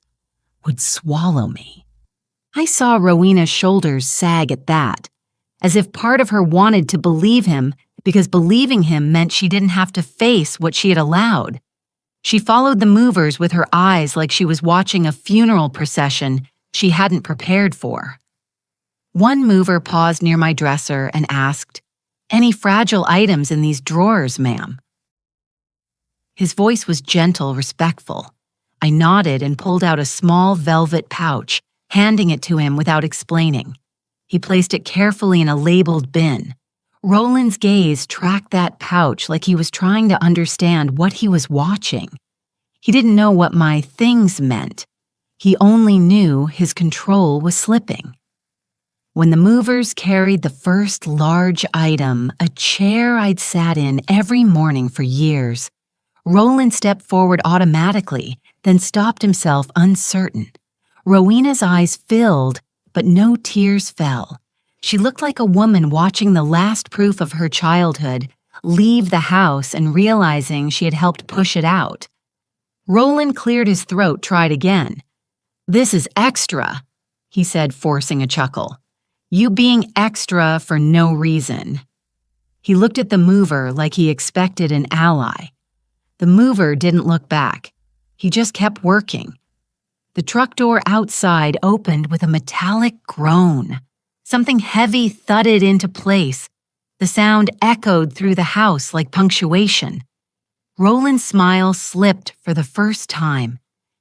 S1: would swallow me. I saw Rowena's shoulders sag at that, as if part of her wanted to believe him because believing him meant she didn't have to face what she had allowed. She followed the movers with her eyes like she was watching a funeral procession she hadn't prepared for. One mover paused near my dresser and asked, "Any fragile items in these drawers, ma'am?" His voice was gentle, respectful. I nodded and pulled out a small velvet pouch, handing it to him without explaining. He placed it carefully in a labeled bin. Roland's gaze tracked that pouch like he was trying to understand what he was watching. He didn't know what my things meant. He only knew his control was slipping. When the movers carried the first large item, a chair I'd sat in every morning for years, Roland stepped forward automatically, then stopped himself uncertain. Rowena's eyes filled, but no tears fell. She looked like a woman watching the last proof of her childhood leave the house and realizing she had helped push it out. Roland cleared his throat, tried again. "This is extra," he said, forcing a chuckle. "You being extra for no reason." He looked at the mover like he expected an ally. The mover didn't look back. He just kept working. The truck door outside opened with a metallic groan. Something heavy thudded into place. The sound echoed through the house like punctuation. Roland's smile slipped for the first time.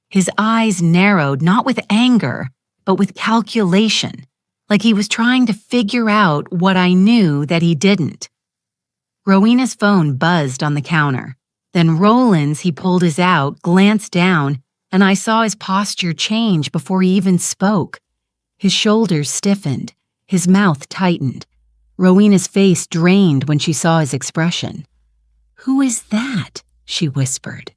S1: His eyes narrowed not with anger, but with calculation, like he was trying to figure out what I knew that he didn't. Rowena's phone buzzed on the counter. Then Roland's, he pulled his out, glanced down, and I saw his posture change before he even spoke. His shoulders stiffened, his mouth tightened. Rowena's face drained when she saw his expression. "Who is that?" she whispered.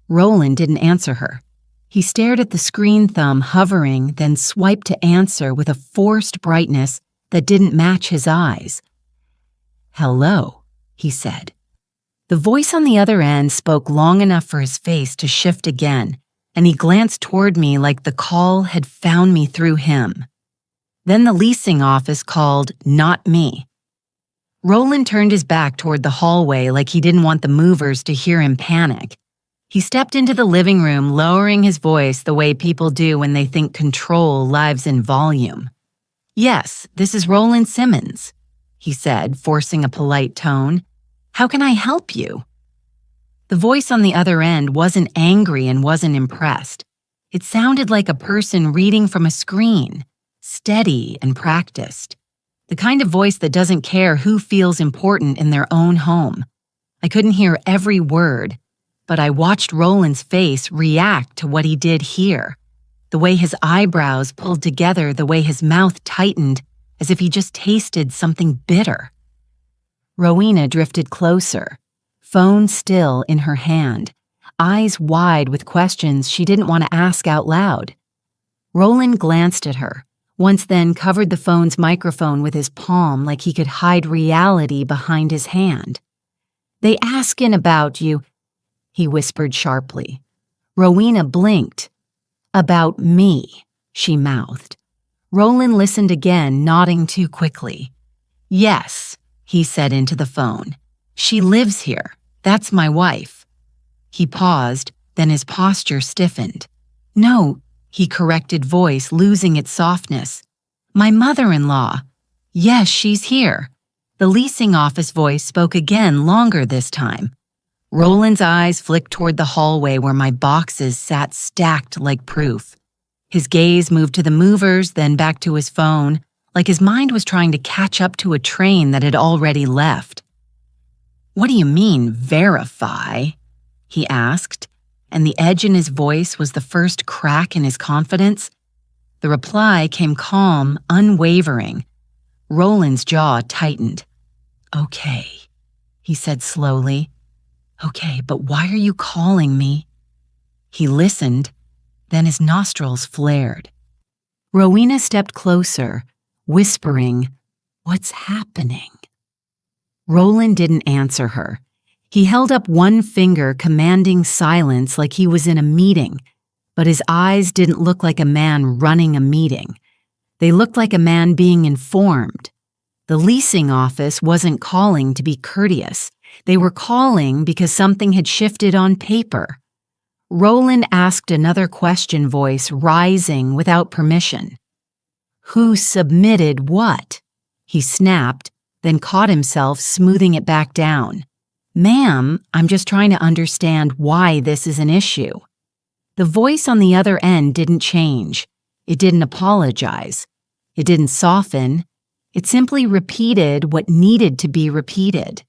S1: Roland didn't answer her. He stared at the screen thumb hovering, then swiped to answer with a forced brightness that didn't match his eyes. "Hello," he said. The voice on the other end spoke long enough for his face to shift again, and he glanced toward me like the call had found me through him. Then the leasing office called, not me. Roland turned his back toward the hallway like he didn't want the movers to hear him panic. He stepped into the living room, lowering his voice the way people do when they think control lives in volume. "Yes, this is Roland Simmons," he said, forcing a polite tone. "How can I help you?" The voice on the other end wasn't angry and wasn't impressed. It sounded like a person reading from a screen, steady and practiced. The kind of voice that doesn't care who feels important in their own home. I couldn't hear every word, but I watched Roland's face react to what he did hear. The way his eyebrows pulled together, the way his mouth tightened, as if he just tasted something bitter. Rowena drifted closer, phone still in her hand, eyes wide with questions she didn't want to ask out loud. Roland glanced at her, once then covered the phone's microphone with his palm like he could hide reality behind his hand. "They askin' about you," he whispered sharply. Rowena blinked. "About me," she mouthed. Roland listened again, nodding too quickly. "Yes," he said into the phone. "She lives here. That's my wife." He paused, then his posture stiffened. "No," he corrected, voice losing its softness. "My mother-in-law. Yes, she's here." The leasing office voice spoke again, longer this time. Roland's eyes flicked toward the hallway where my boxes sat stacked like proof. His gaze moved to the movers, then back to his phone, like his mind was trying to catch up to a train that had already left. "What do you mean, verify?" he asked, and the edge in his voice was the first crack in his confidence. The reply came calm, unwavering. Roland's jaw tightened. "Okay," he said slowly. "Okay, but why are you calling me?" He listened, then his nostrils flared. Rowena stepped closer, whispering, "What's happening?" Roland didn't answer her. He held up one finger, commanding silence like he was in a meeting, but his eyes didn't look like a man running a meeting. They looked like a man being informed. The leasing office wasn't calling to be courteous. They were calling because something had shifted on paper. Roland asked another question, voice rising without permission. "Who submitted what?" He snapped, then caught himself smoothing it back down. "Ma'am, I'm just trying to understand why this is an issue." The voice on the other end didn't change. It didn't apologize. It didn't soften. It simply repeated what needed to be repeated.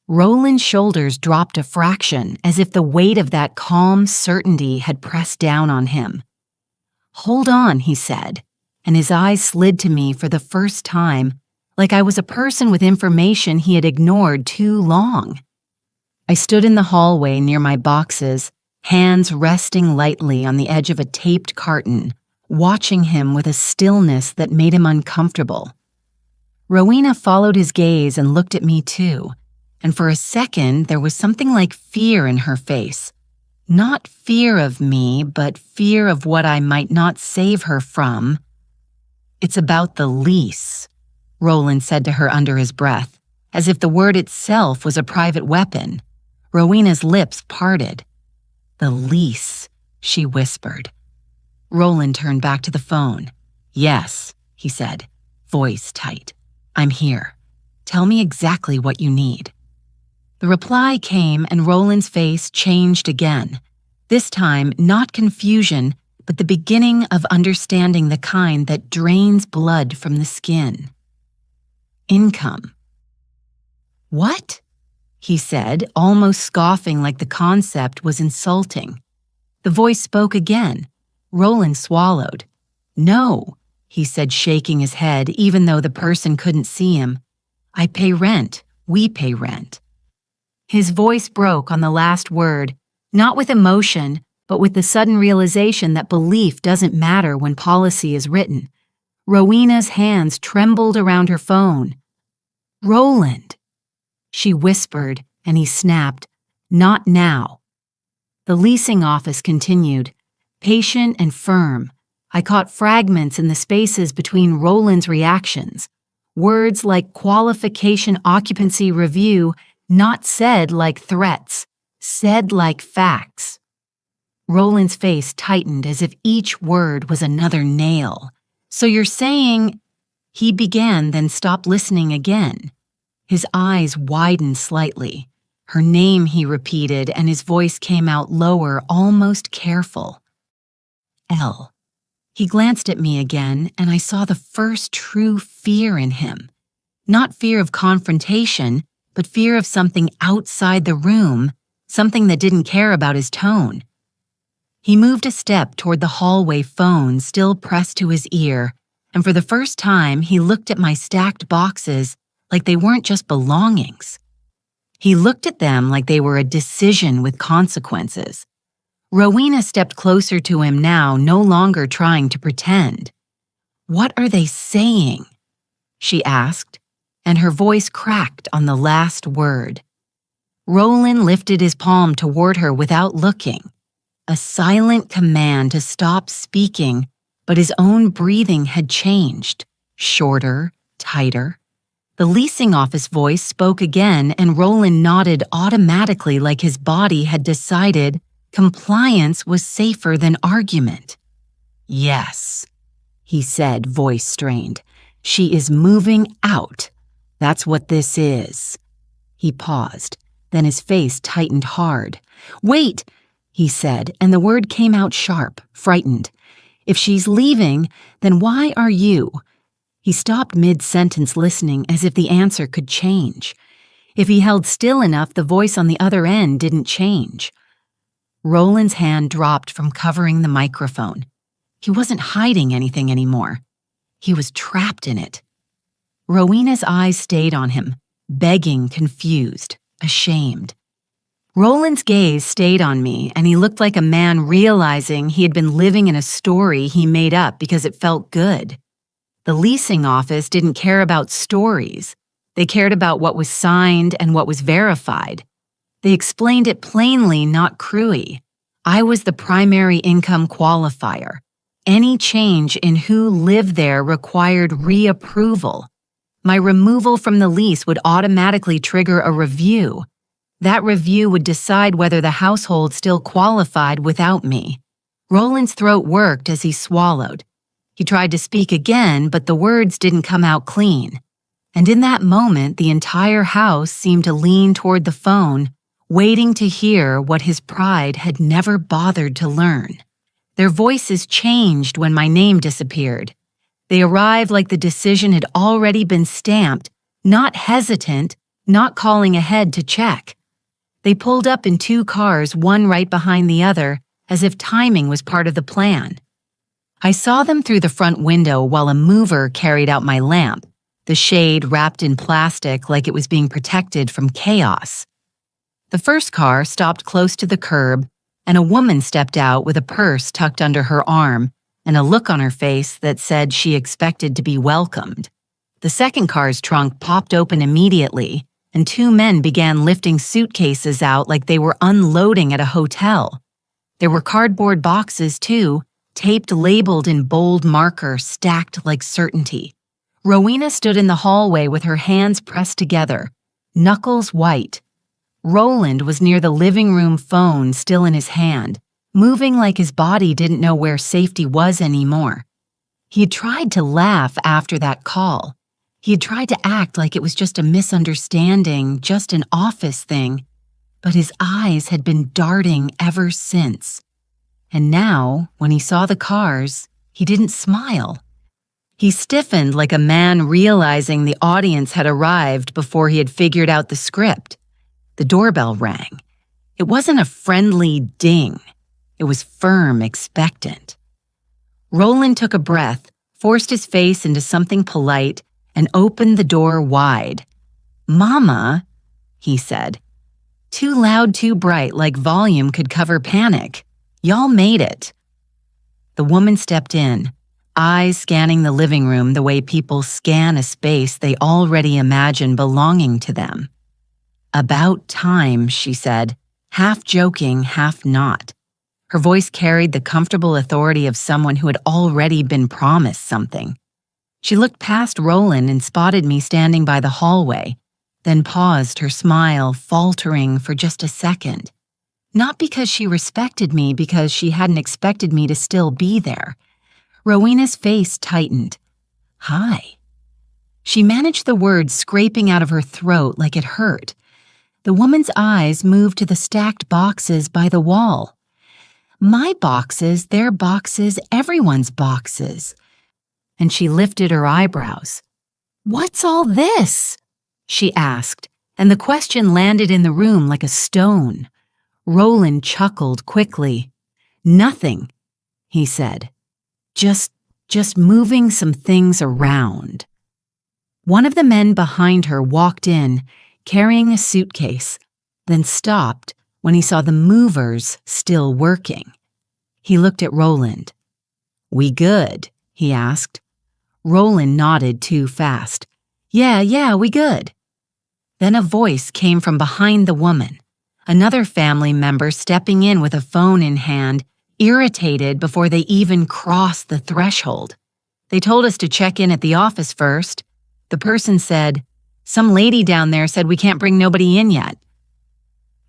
S1: Roland's shoulders dropped a fraction, as if the weight of that calm certainty had pressed down on him. "Hold on," he said, and his eyes slid to me for the first time, like I was a person with information he had ignored too long. I stood in the hallway near my boxes, hands resting lightly on the edge of a taped carton, watching him with a stillness that made him uncomfortable. Rowena followed his gaze and looked at me too, and for a second there was something like fear in her face. Not fear of me, but fear of what I might not save her from. "It's about the lease," Roland said to her under his breath, as if the word itself was a private weapon. Rowena's lips parted. "The lease," she whispered. Roland turned back to the phone. "Yes," he said, voice tight. "I'm here. Tell me exactly what you need." The reply came and Roland's face changed again. This time, not confusion, but the beginning of understanding the kind that drains blood from the skin. "Income." "What?" he said, almost scoffing like the concept was insulting. The voice spoke again. Roland swallowed. "No," he said, shaking his head, even though the person couldn't see him. "I pay rent. We pay rent." His voice broke on the last word, not with emotion, but with the sudden realization that belief doesn't matter when policy is written. Rowena's hands trembled around her phone. "Roland," she whispered, and he snapped, "Not now." The leasing office continued, patient and firm. I caught fragments in the spaces between Roland's reactions. Words like qualification occupancy review, not said like threats, said like facts. Roland's face tightened as if each word was another nail. "So you're saying—" He began, then stopped listening again. His eyes widened slightly. Her name, he repeated, and his voice came out lower, almost careful. "L." He glanced at me again, and I saw the first true fear in him. Not fear of confrontation, but fear of something outside the room, something that didn't care about his tone. He moved a step toward the hallway phone still pressed to his ear, and for the first time he looked at my stacked boxes like they weren't just belongings. He looked at them like they were a decision with consequences. Rowena stepped closer to him now, no longer trying to pretend. "What are they saying?" she asked, and her voice cracked on the last word. Roland lifted his palm toward her without looking. A silent command to stop speaking, but his own breathing had changed, shorter, tighter. The leasing office voice spoke again, and Roland nodded automatically like his body had decided compliance was safer than argument. "Yes," he said, voice strained. "She is moving out. That's what this is." He paused, Then his face tightened hard. "Wait," he said, and the word came out sharp, frightened. "If she's leaving, then why are you?" He stopped mid-sentence, listening as if the answer could change. If he held still enough, the voice on the other end didn't change. Roland's hand dropped from covering the microphone. He wasn't hiding anything anymore. He was trapped in it. Rowena's eyes stayed on him, begging, confused, ashamed. Roland's gaze stayed on me, and he looked like a man realizing he had been living in a story he made up because it felt good. The leasing office didn't care about stories. They cared about what was signed and what was verified. They explained it plainly, not cruelly. I was the primary income qualifier. Any change in who lived there required reapproval. My removal from the lease would automatically trigger a review. That review would decide whether the household still qualified without me. Roland's throat worked as he swallowed. He tried to speak again, but the words didn't come out clean. And in that moment, the entire house seemed to lean toward the phone, waiting to hear what his pride had never bothered to learn. Their voices changed when my name disappeared. They arrived like the decision had already been stamped, not hesitant, not calling ahead to check. They pulled up in 2 cars, one right behind the other, as if timing was part of the plan. I saw them through the front window while a mover carried out my lamp, the shade wrapped in plastic like it was being protected from chaos. The first car stopped close to the curb, and a woman stepped out with a purse tucked under her arm and a look on her face that said she expected to be welcomed. The second car's trunk popped open immediately, and 2 men began lifting suitcases out like they were unloading at a hotel. There were cardboard boxes, too, taped labeled in bold marker, stacked like certainty. Rowena stood in the hallway with her hands pressed together, knuckles white. Roland was near the living room phone, still in his hand, moving like his body didn't know where safety was anymore. He had tried to laugh after that call. He had tried to act like it was just a misunderstanding, just an office thing, but his eyes had been darting ever since. And now, when he saw the cars, he didn't smile. He stiffened like a man realizing the audience had arrived before he had figured out the script. The doorbell rang. It wasn't a friendly ding. It was firm, expectant. Roland took a breath, forced his face into something polite, and opened the door wide. "Mama," he said. Too loud, too bright, like volume could cover panic. "Y'all made it." The woman stepped in, eyes scanning the living room the way people scan a space they already imagine belonging to them. "About time," she said, half joking, half not. Her voice carried the comfortable authority of someone who had already been promised something. She looked past Roland and spotted me standing by the hallway, then paused, her smile faltering for just a second. Not because she respected me, because she hadn't expected me to still be there. Rowena's face tightened. "Hi." She managed the words scraping out of her throat like it hurt. The woman's eyes moved to the stacked boxes by the wall. "My boxes, their boxes, everyone's boxes." And she lifted her eyebrows. "What's all this?" she asked, and the question landed in the room like a stone. Roland chuckled quickly. "Nothing," he said. Just moving some things around." One of the men behind her walked in, carrying a suitcase, then stopped when he saw the movers still working. He looked at Roland. "We good?" he asked. Roland nodded too fast. Yeah, we good." Then a voice came from behind the woman, another family member stepping in with a phone in hand, irritated before they even crossed the threshold. "They told us to check in at the office first." The person said, "Some lady down there said we can't bring nobody in yet."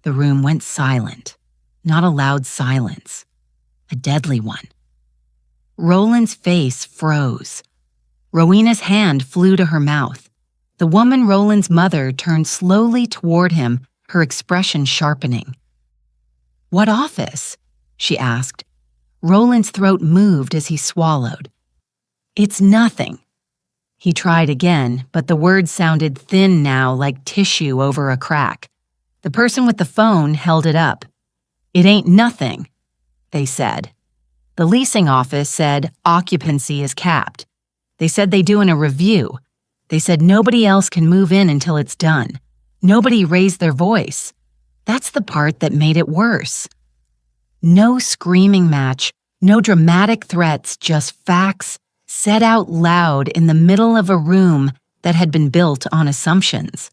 S1: The room went silent, not a loud silence, a deadly one. Roland's face froze. Rowena's hand flew to her mouth. The woman Roland's mother turned slowly toward him, her expression sharpening. "What office?" she asked. Roland's throat moved as he swallowed. "It's nothing." He tried again, but the words sounded thin now, like tissue over a crack. The person with the phone held it up. "It ain't nothing," they said. The leasing office said occupancy is capped. They said they doing a review. They said nobody else can move in until it's done. Nobody raised their voice. That's the part that made it worse. No screaming match, no dramatic threats, just facts said out loud in the middle of a room that had been built on assumptions.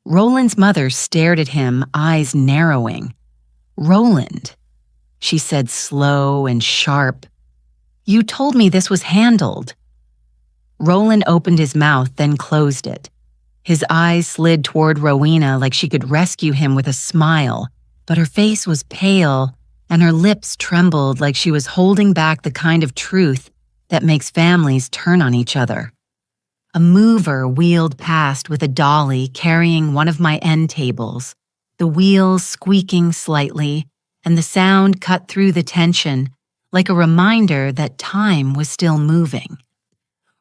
S1: Roland's mother stared at him, eyes narrowing. "Roland," she said slow and sharp, "you told me this was handled." Roland opened his mouth, then closed it. His eyes slid toward Rowena like she could rescue him with a smile, but her face was pale and her lips trembled like she was holding back the kind of truth that makes families turn on each other. A mover wheeled past with a dolly carrying one of my end tables, the wheels squeaking slightly, and the sound cut through the tension like a reminder that time was still moving.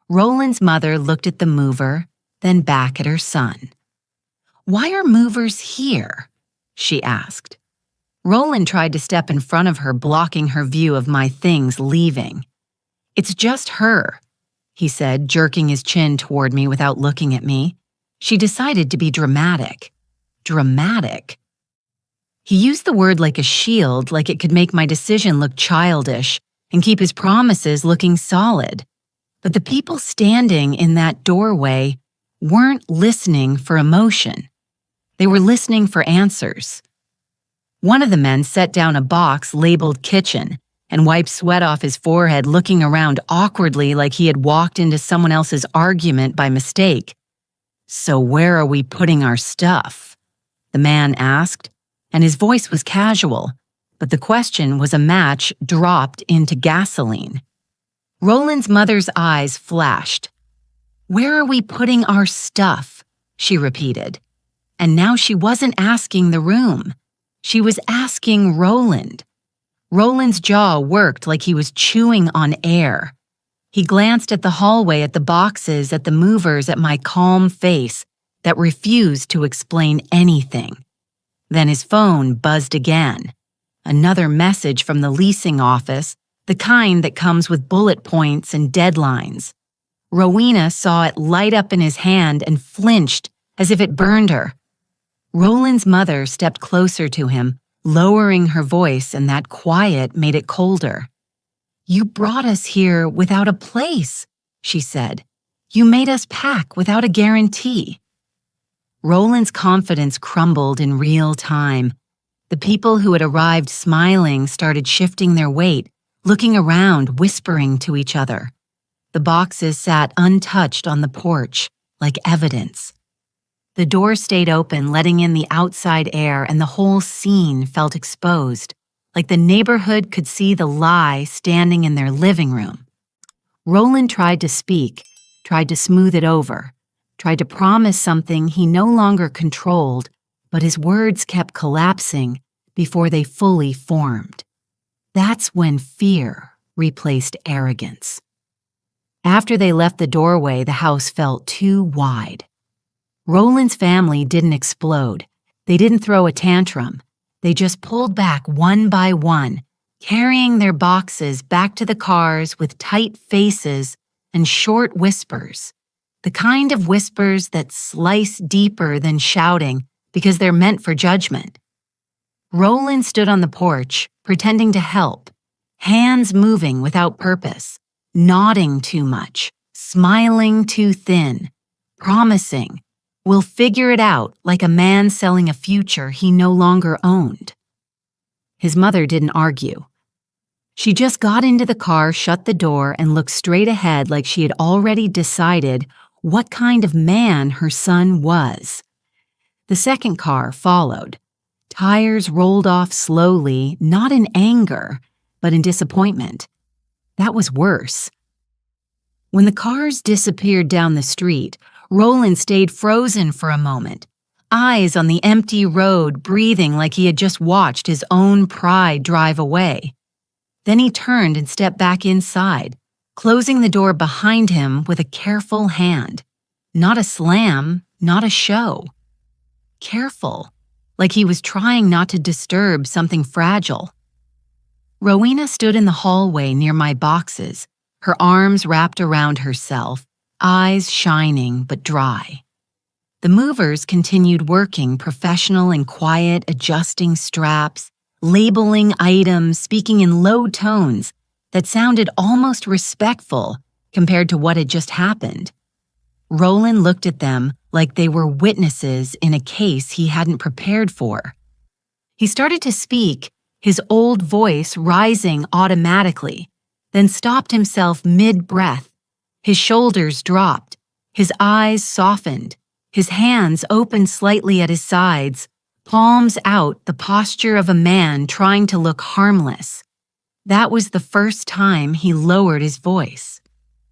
S1: Roland's mother looked at the mover, then back at her son. "Why are movers here?" she asked. Roland tried to step in front of her, blocking her view of my things leaving. "It's just her," he said, jerking his chin toward me without looking at me. "She decided to be dramatic." Dramatic? He used the word like a shield, like it could make my decision look childish and keep his promises looking solid. But the people standing in that doorway weren't listening for emotion. They were listening for answers. One of the men set down a box labeled kitchen and wiped sweat off his forehead, looking around awkwardly like he had walked into someone else's argument by mistake. "So where are we putting our stuff?" the man asked, and his voice was casual, but the question was a match dropped into gasoline. Roland's mother's eyes flashed. "Where are we putting our stuff?" she repeated. And now she wasn't asking the room. She was asking Roland. Roland's jaw worked like he was chewing on air. He glanced at the hallway, at the boxes, at the movers, at my calm face that refused to explain anything. Then his phone buzzed again. Another message from the leasing office, the kind that comes with bullet points and deadlines. Rowena saw it light up in his hand and flinched as if it burned her. Roland's mother stepped closer to him, lowering her voice, and that quiet made it colder. "You brought us here without a place," she said. "You made us pack without a guarantee." Roland's confidence crumbled in real time. The people who had arrived smiling started shifting their weight, looking around, whispering to each other. The boxes sat untouched on the porch, like evidence. The door stayed open, letting in the outside air, and the whole scene felt exposed, like the neighborhood could see the lie standing in their living room. Roland tried to speak, tried to smooth it over, tried to promise something he no longer controlled, but his words kept collapsing before they fully formed. That's when fear replaced arrogance. After they left the doorway, the house felt too wide. Roland's family didn't explode. They didn't throw a tantrum. They just pulled back one by one, carrying their boxes back to the cars with tight faces and short whispers, the kind of whispers that slice deeper than shouting because they're meant for judgment. Roland stood on the porch, pretending to help, hands moving without purpose, nodding too much, smiling too thin, promising, "We'll figure it out," like a man selling a future he no longer owned. His mother didn't argue. She just got into the car, shut the door, and looked straight ahead like she had already decided what kind of man her son was. The second car followed. Tires rolled off slowly, not in anger, but in disappointment. That was worse. When the cars disappeared down the street, Roland stayed frozen for a moment, eyes on the empty road, breathing like he had just watched his own pride drive away. Then he turned and stepped back inside, closing the door behind him with a careful hand. Not a slam, not a show. Careful, like he was trying not to disturb something fragile. Rowena stood in the hallway near my boxes, her arms wrapped around herself, eyes shining but dry. The movers continued working, professional and quiet, adjusting straps, labeling items, speaking in low tones that sounded almost respectful compared to what had just happened. Roland looked at them like they were witnesses in a case he hadn't prepared for. He started to speak, his old voice rising automatically, then stopped himself mid-breath. His shoulders dropped, his eyes softened, his hands opened slightly at his sides, palms out, the posture of a man trying to look harmless. That was the first time he lowered his voice.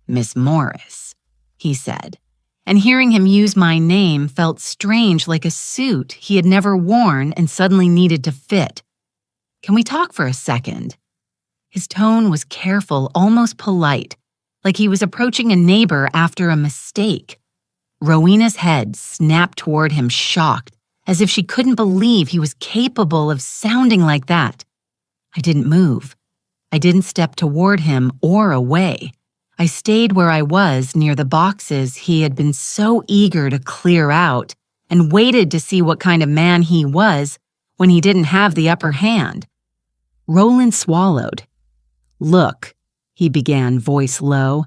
S1: "Miss Morris," he said, and hearing him use my name felt strange, like a suit he had never worn and suddenly needed to fit. "Can we talk for a second?" His tone was careful, almost polite, like he was approaching a neighbor after a mistake. Rowena's head snapped toward him, shocked, as if she couldn't believe he was capable of sounding like that. I didn't move. I didn't step toward him or away. I stayed where I was near the boxes he had been so eager to clear out and waited to see what kind of man he was when he didn't have the upper hand. Roland swallowed. "Look," he began, voice low,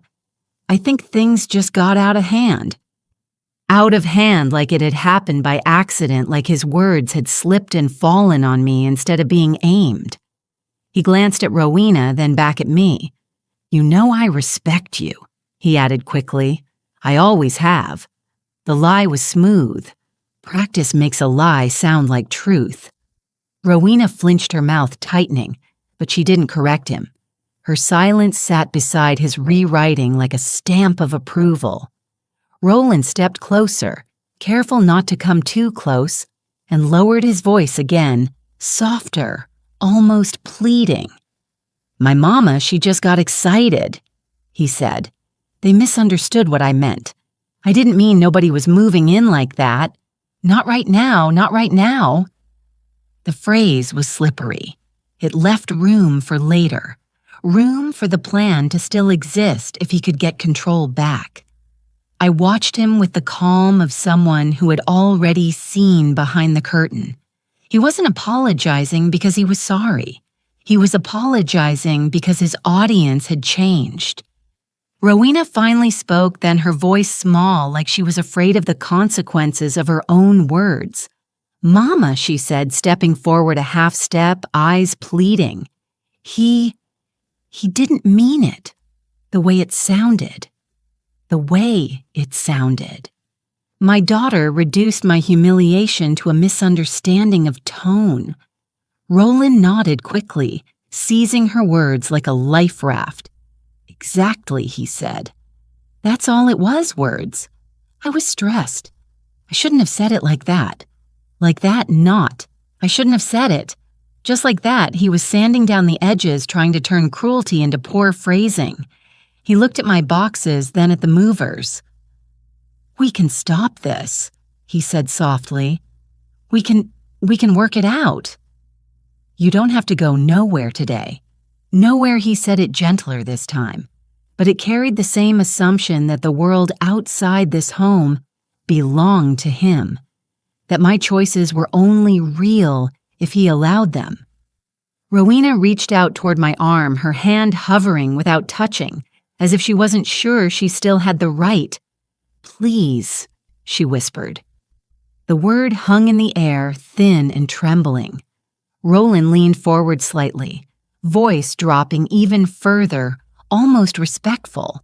S1: "I think things just got out of hand." Out of hand, like it had happened by accident, like his words had slipped and fallen on me instead of being aimed. He glanced at Rowena, then back at me. "You know I respect you," he added quickly. "I always have." The lie was smooth. Practice makes a lie sound like truth. Rowena flinched, her mouth tightening, but she didn't correct him. Her silence sat beside his rewriting like a stamp of approval. Roland stepped closer, careful not to come too close, and lowered his voice again, softer, almost pleading. "My mama, she just got excited," he said. "They misunderstood what I meant. I didn't mean nobody was moving in like that. Not right now, not right now." The phrase was slippery. It left room for later, room for the plan to still exist if he could get control back. I watched him with the calm of someone who had already seen behind the curtain. He wasn't apologizing because he was sorry. He was apologizing because his audience had changed. Rowena finally spoke, then her voice small, like she was afraid of the consequences of her own words. "Mama," she said, stepping forward a half step, eyes pleading. He didn't mean it the way it sounded. The way it sounded. My daughter reduced my humiliation to a misunderstanding of tone. Roland nodded quickly, seizing her words like a life raft. "Exactly," he said. "That's all it was, words. I was stressed. I shouldn't have said it like that. Like that, not. I shouldn't have said it." Just like that, he was sanding down the edges, trying to turn cruelty into poor phrasing. He looked at my boxes, then at the movers. "We can stop this," he said softly. We can work it out. You don't have to go nowhere today." Nowhere, he said it gentler this time, but it carried the same assumption that the world outside this home belonged to him, that my choices were only real if he allowed them. Rowena reached out toward my arm, her hand hovering without touching, as if she wasn't sure she still had the right. "Please," she whispered. The word hung in the air, thin and trembling. Roland leaned forward slightly, voice dropping even further, almost respectful.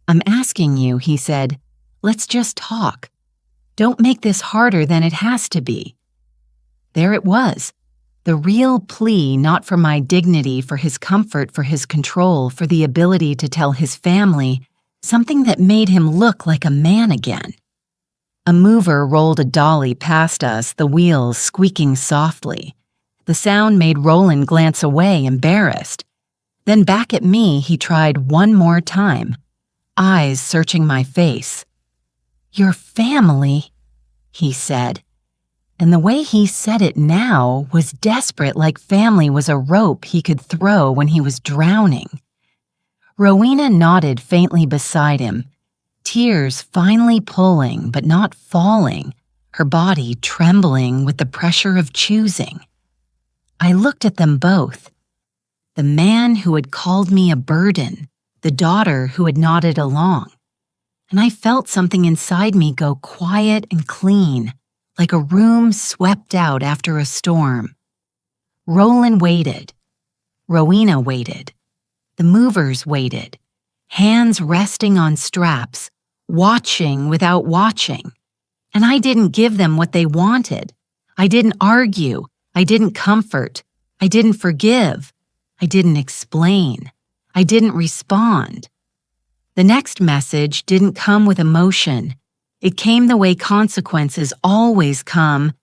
S1: "I'm asking you," he said. "Let's just talk. Don't make this harder than it has to be." There it was. The real plea, not for my dignity, for his comfort, for his control, for the ability to tell his family, something that made him look like a man again. A mover rolled a dolly past us, the wheels squeaking softly. The sound made Roland glance away, embarrassed. Then back at me, he tried one more time, eyes searching my face. "Your family," he said. And the way he said it now was desperate, like family was a rope he could throw when he was drowning. Rowena nodded faintly beside him, tears finally pulling but not falling, her body trembling with the pressure of choosing. I looked at them both. The man who had called me a burden, the daughter who had nodded along. And I felt something inside me go quiet and clean, like a room swept out after a storm. Roland waited. Rowena waited. The movers waited, hands resting on straps, watching without watching. And I didn't give them what they wanted. I didn't argue. I didn't comfort. I didn't forgive. I didn't explain. I didn't respond. The next message didn't come with emotion. It came the way consequences always come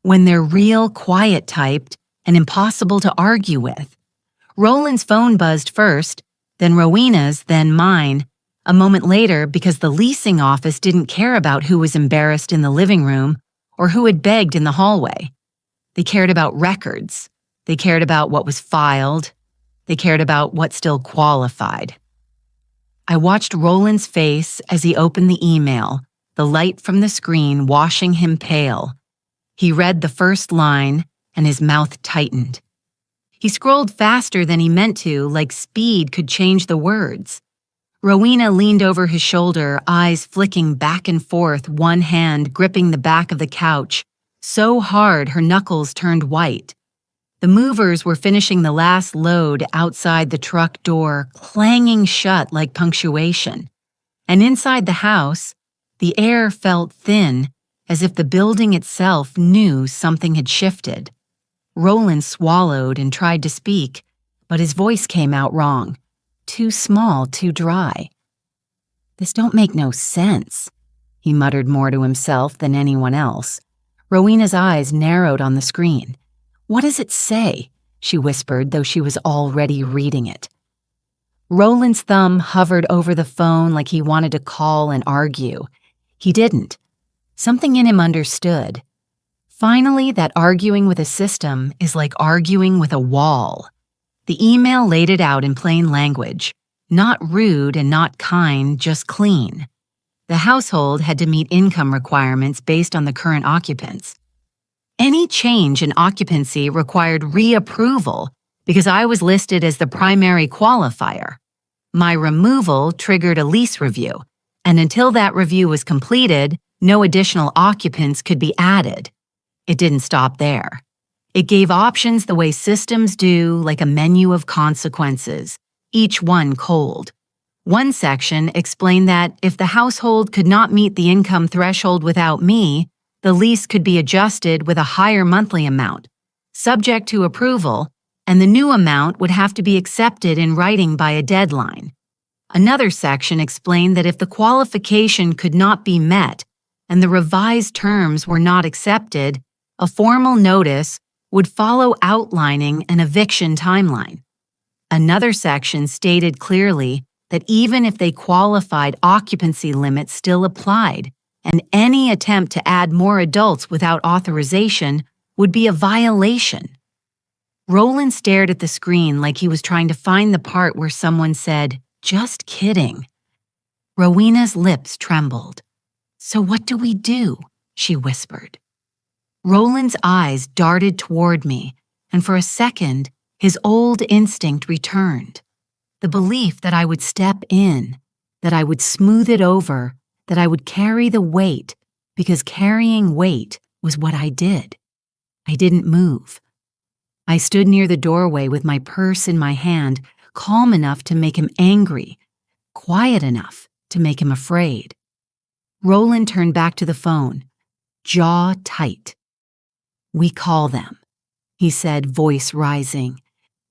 S1: when they're real, quiet-typed, and impossible to argue with. Roland's phone buzzed first, then Rowena's, then mine. A moment later, because the leasing office didn't care about who was embarrassed in the living room or who had begged in the hallway. They cared about records. They cared about what was filed. They cared about what still qualified. I watched Roland's face as he opened the email, the light from the screen washing him pale. He read the first line, and his mouth tightened. He scrolled faster than he meant to, like speed could change the words. Rowena leaned over his shoulder, eyes flicking back and forth, one hand gripping the back of the couch, so hard her knuckles turned white. The movers were finishing the last load outside the truck door, clanging shut like punctuation. And inside the house, the air felt thin, as if the building itself knew something had shifted. Roland swallowed and tried to speak, but his voice came out wrong. Too small, too dry. "This don't make no sense," he muttered more to himself than anyone else. Rowena's eyes narrowed on the screen. "What does it say?" she whispered, though she was already reading it. Roland's thumb hovered over the phone like he wanted to call and argue. He didn't. Something in him understood. Finally, that arguing with a system is like arguing with a wall. The email laid it out in plain language. Not rude and not kind, just clean. The household had to meet income requirements based on the current occupants. Any change in occupancy required reapproval because I was listed as the primary qualifier. My removal triggered a lease review, and until that review was completed, no additional occupants could be added. It didn't stop there. It gave options the way systems do, like a menu of consequences, each one cold. One section explained that if the household could not meet the income threshold without me, the lease could be adjusted with a higher monthly amount, subject to approval, and the new amount would have to be accepted in writing by a deadline. Another section explained that if the qualification could not be met and the revised terms were not accepted, a formal notice would follow outlining an eviction timeline. Another section stated clearly that even if they qualified, occupancy limits still applied, and any attempt to add more adults without authorization would be a violation. Roland stared at the screen like he was trying to find the part where someone said, "Just kidding." Rowena's lips trembled. "So what do we do?" she whispered. Roland's eyes darted toward me, and for a second, his old instinct returned. The belief that I would step in, that I would smooth it over, that I would carry the weight, because carrying weight was what I did. I didn't move. I stood near the doorway with my purse in my hand, calm enough to make him angry, quiet enough to make him afraid. Roland turned back to the phone, jaw tight. "We call them," he said, voice rising.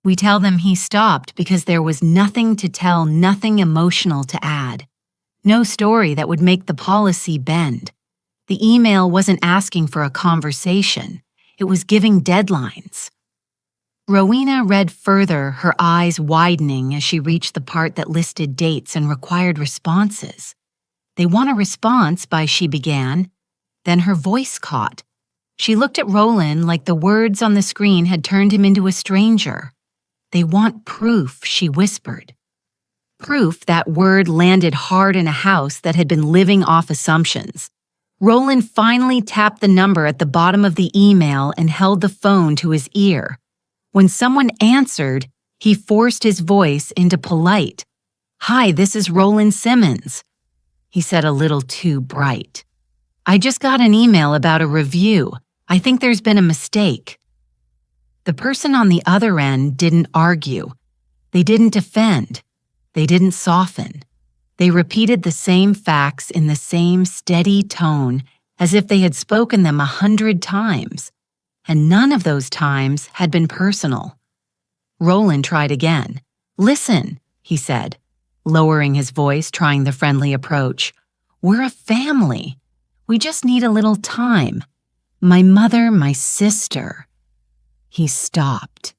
S1: "We tell them he stopped because there was nothing to tell, nothing emotional to add. No story that would make the policy bend. The email wasn't asking for a conversation. It was giving deadlines. Rowena read further, her eyes widening as she reached the part that listed dates and required responses. "They want a response by," she began. Then her voice caught. She looked at Roland like the words on the screen had turned him into a stranger. "They want proof," she whispered. Proof, that word landed hard in a house that had been living off assumptions. Roland finally tapped the number at the bottom of the email and held the phone to his ear. When someone answered, he forced his voice into polite. "Hi, this is Roland Simmons," he said, a little too bright. "I just got an email about a review. I think there's been a mistake." The person on the other end didn't argue. They didn't defend. They didn't soften. They repeated the same facts in the same steady tone, as if they had spoken them 100 times. And none of those times had been personal. Roland tried again. "Listen," he said, lowering his voice, trying the friendly approach. "We're a family. We just need a little time. My mother, my sister." He stopped.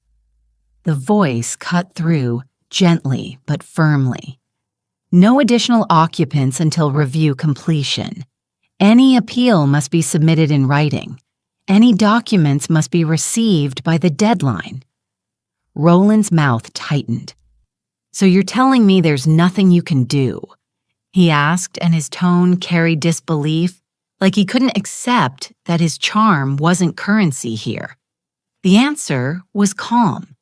S1: The voice cut through, gently but firmly. "No additional occupants until review completion. Any appeal must be submitted in writing. Any documents must be received by the deadline." Roland's mouth tightened. "So you're telling me there's nothing you can do?" he asked, and his tone carried disbelief, like he couldn't accept that his charm wasn't currency here. The answer was calm.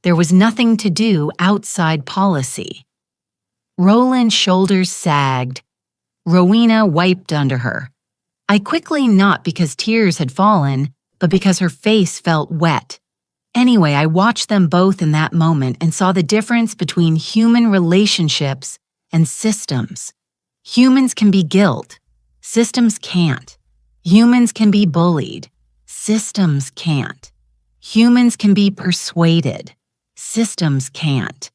S1: There was nothing to do outside policy. Roland's shoulders sagged. Rowena wiped under her. I quickly, not because tears had fallen, but because her face felt wet. Anyway, I watched them both in that moment and saw the difference between human relationships and systems. Humans can be guilt. Systems can't. Humans can be bullied. Systems can't. Humans can be persuaded. Systems can't.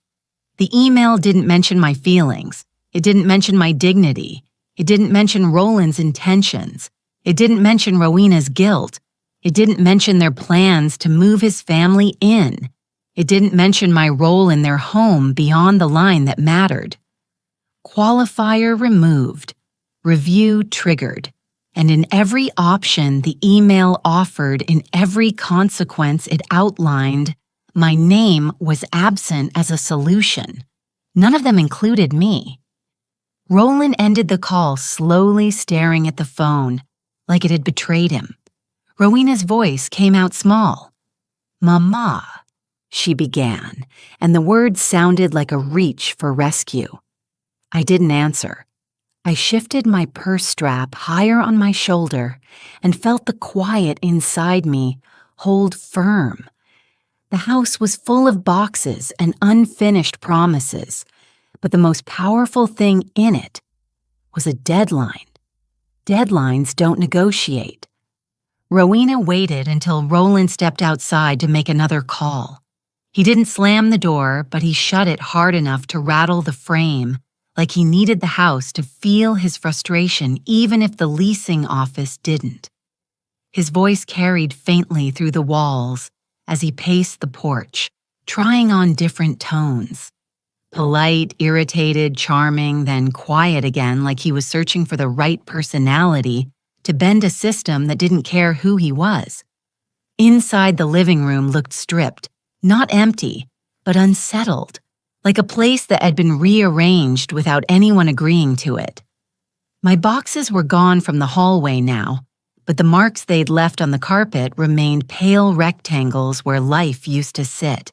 S1: The email didn't mention my feelings. It didn't mention my dignity. It didn't mention Roland's intentions. It didn't mention Rowena's guilt. It didn't mention their plans to move his family in. It didn't mention my role in their home beyond the line that mattered. Qualifier removed. Review triggered. And in every option the email offered, in every consequence it outlined, my name was absent as a solution. None of them included me. Roland ended the call, slowly staring at the phone, like it had betrayed him. Rowena's voice came out small. "Mama," she began, and the words sounded like a reach for rescue. I didn't answer. I shifted my purse strap higher on my shoulder and felt the quiet inside me hold firm. The house was full of boxes and unfinished promises, but the most powerful thing in it was a deadline. Deadlines don't negotiate. Rowena waited until Roland stepped outside to make another call. He didn't slam the door, but he shut it hard enough to rattle the frame, like he needed the house to feel his frustration even if the leasing office didn't. His voice carried faintly through the walls as he paced the porch, trying on different tones. Polite, irritated, charming, then quiet again, like he was searching for the right personality to bend a system that didn't care who he was. Inside the living room looked stripped, not empty, but unsettled, like a place that had been rearranged without anyone agreeing to it. My boxes were gone from the hallway now, but the marks they'd left on the carpet remained pale rectangles where life used to sit.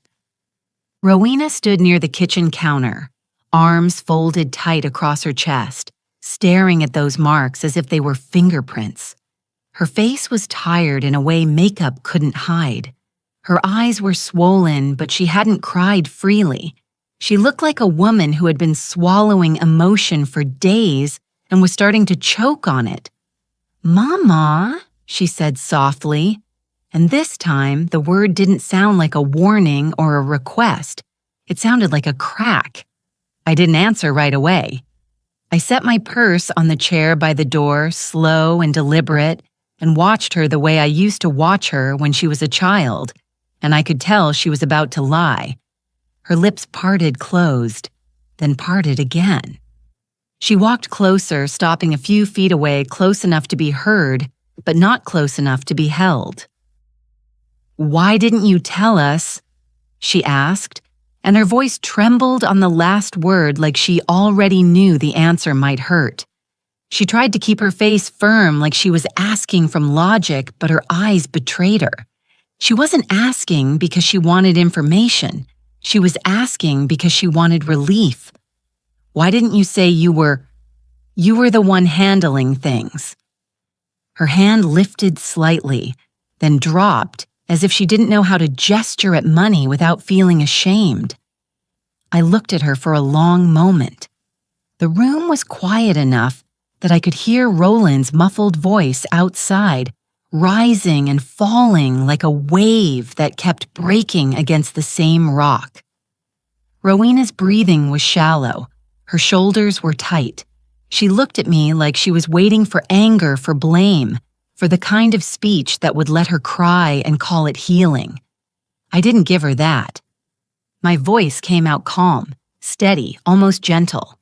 S1: Rowena stood near the kitchen counter, arms folded tight across her chest, staring at those marks as if they were fingerprints. Her face was tired in a way makeup couldn't hide. Her eyes were swollen, but she hadn't cried freely. She looked like a woman who had been swallowing emotion for days and was starting to choke on it. "Mama," she said softly, and this time the word didn't sound like a warning or a request. It sounded like a crack. I didn't answer right away. I set my purse on the chair by the door, slow and deliberate, and watched her the way I used to watch her when she was a child, and I could tell she was about to lie. Her lips parted closed, then parted again. She walked closer, stopping a few feet away, close enough to be heard, but not close enough to be held. "Why didn't you tell us?" she asked, and her voice trembled on the last word like she already knew the answer might hurt. She tried to keep her face firm like she was asking from logic, but her eyes betrayed her. She wasn't asking because she wanted information. She was asking because she wanted relief. "Why didn't you say you were the one handling things?" Her hand lifted slightly, then dropped as if she didn't know how to gesture at money without feeling ashamed. I looked at her for a long moment. The room was quiet enough that I could hear Roland's muffled voice outside, rising and falling like a wave that kept breaking against the same rock. Rowena's breathing was shallow. Her shoulders were tight. She looked at me like she was waiting for anger, for blame, for the kind of speech that would let her cry and call it healing. I didn't give her that. My voice came out calm, steady, almost gentle.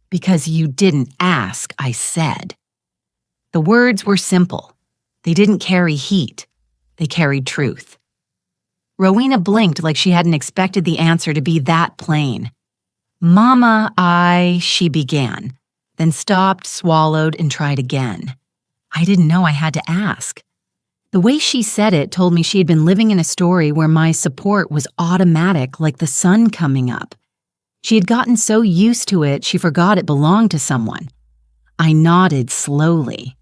S1: "Because you didn't ask," I said. The words were simple. They didn't carry heat. They carried truth. Rowena blinked like she hadn't expected the answer to be that plain. "Mama, she began, then stopped, swallowed, and tried again. I didn't know I had to ask. The way she said it told me she had been living in a story where my support was automatic, like the sun coming up. She had gotten so used to it, she forgot it belonged to someone. I nodded slowly.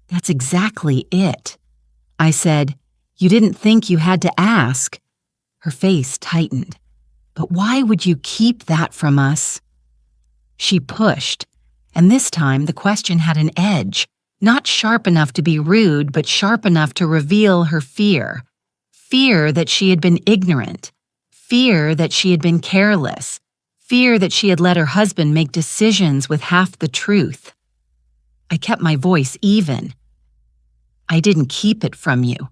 S1: "That's exactly it." I said, "You didn't think you had to ask." Her face tightened. "But why would you keep that from us?" She pushed, and this time the question had an edge. Not sharp enough to be rude, but sharp enough to reveal her fear. Fear that she had been ignorant. Fear that she had been careless. Fear that she had let her husband make decisions with half the truth. I kept my voice even. "I didn't keep it from you,"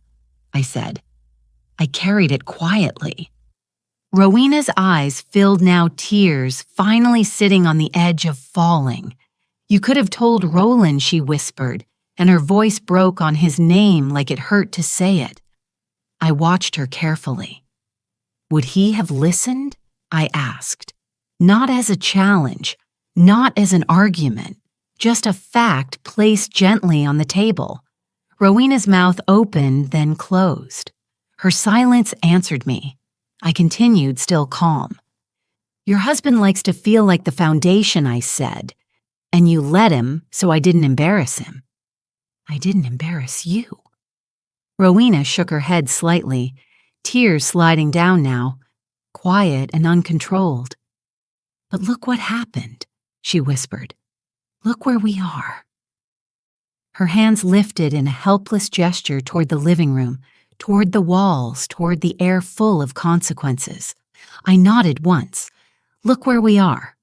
S1: I said. "I carried it quietly." Rowena's eyes filled now, tears finally sitting on the edge of falling. "You could have told Roland," she whispered, and her voice broke on his name like it hurt to say it. I watched her carefully. Would he have listened? I asked. Not as a challenge, not as an argument, just a fact placed gently on the table. Rowena's mouth opened, then closed. Her silence answered me. I continued, still calm. "Your husband likes to feel like the foundation," I said. "And you let him, so I didn't embarrass him." "I didn't embarrass you." Rowena shook her head slightly, tears sliding down now, quiet and uncontrolled. "But look what happened," she whispered. "Look where we are." Her hands lifted in a helpless gesture toward the living room, toward the walls, toward the air full of consequences. I nodded once. "Look where we are,"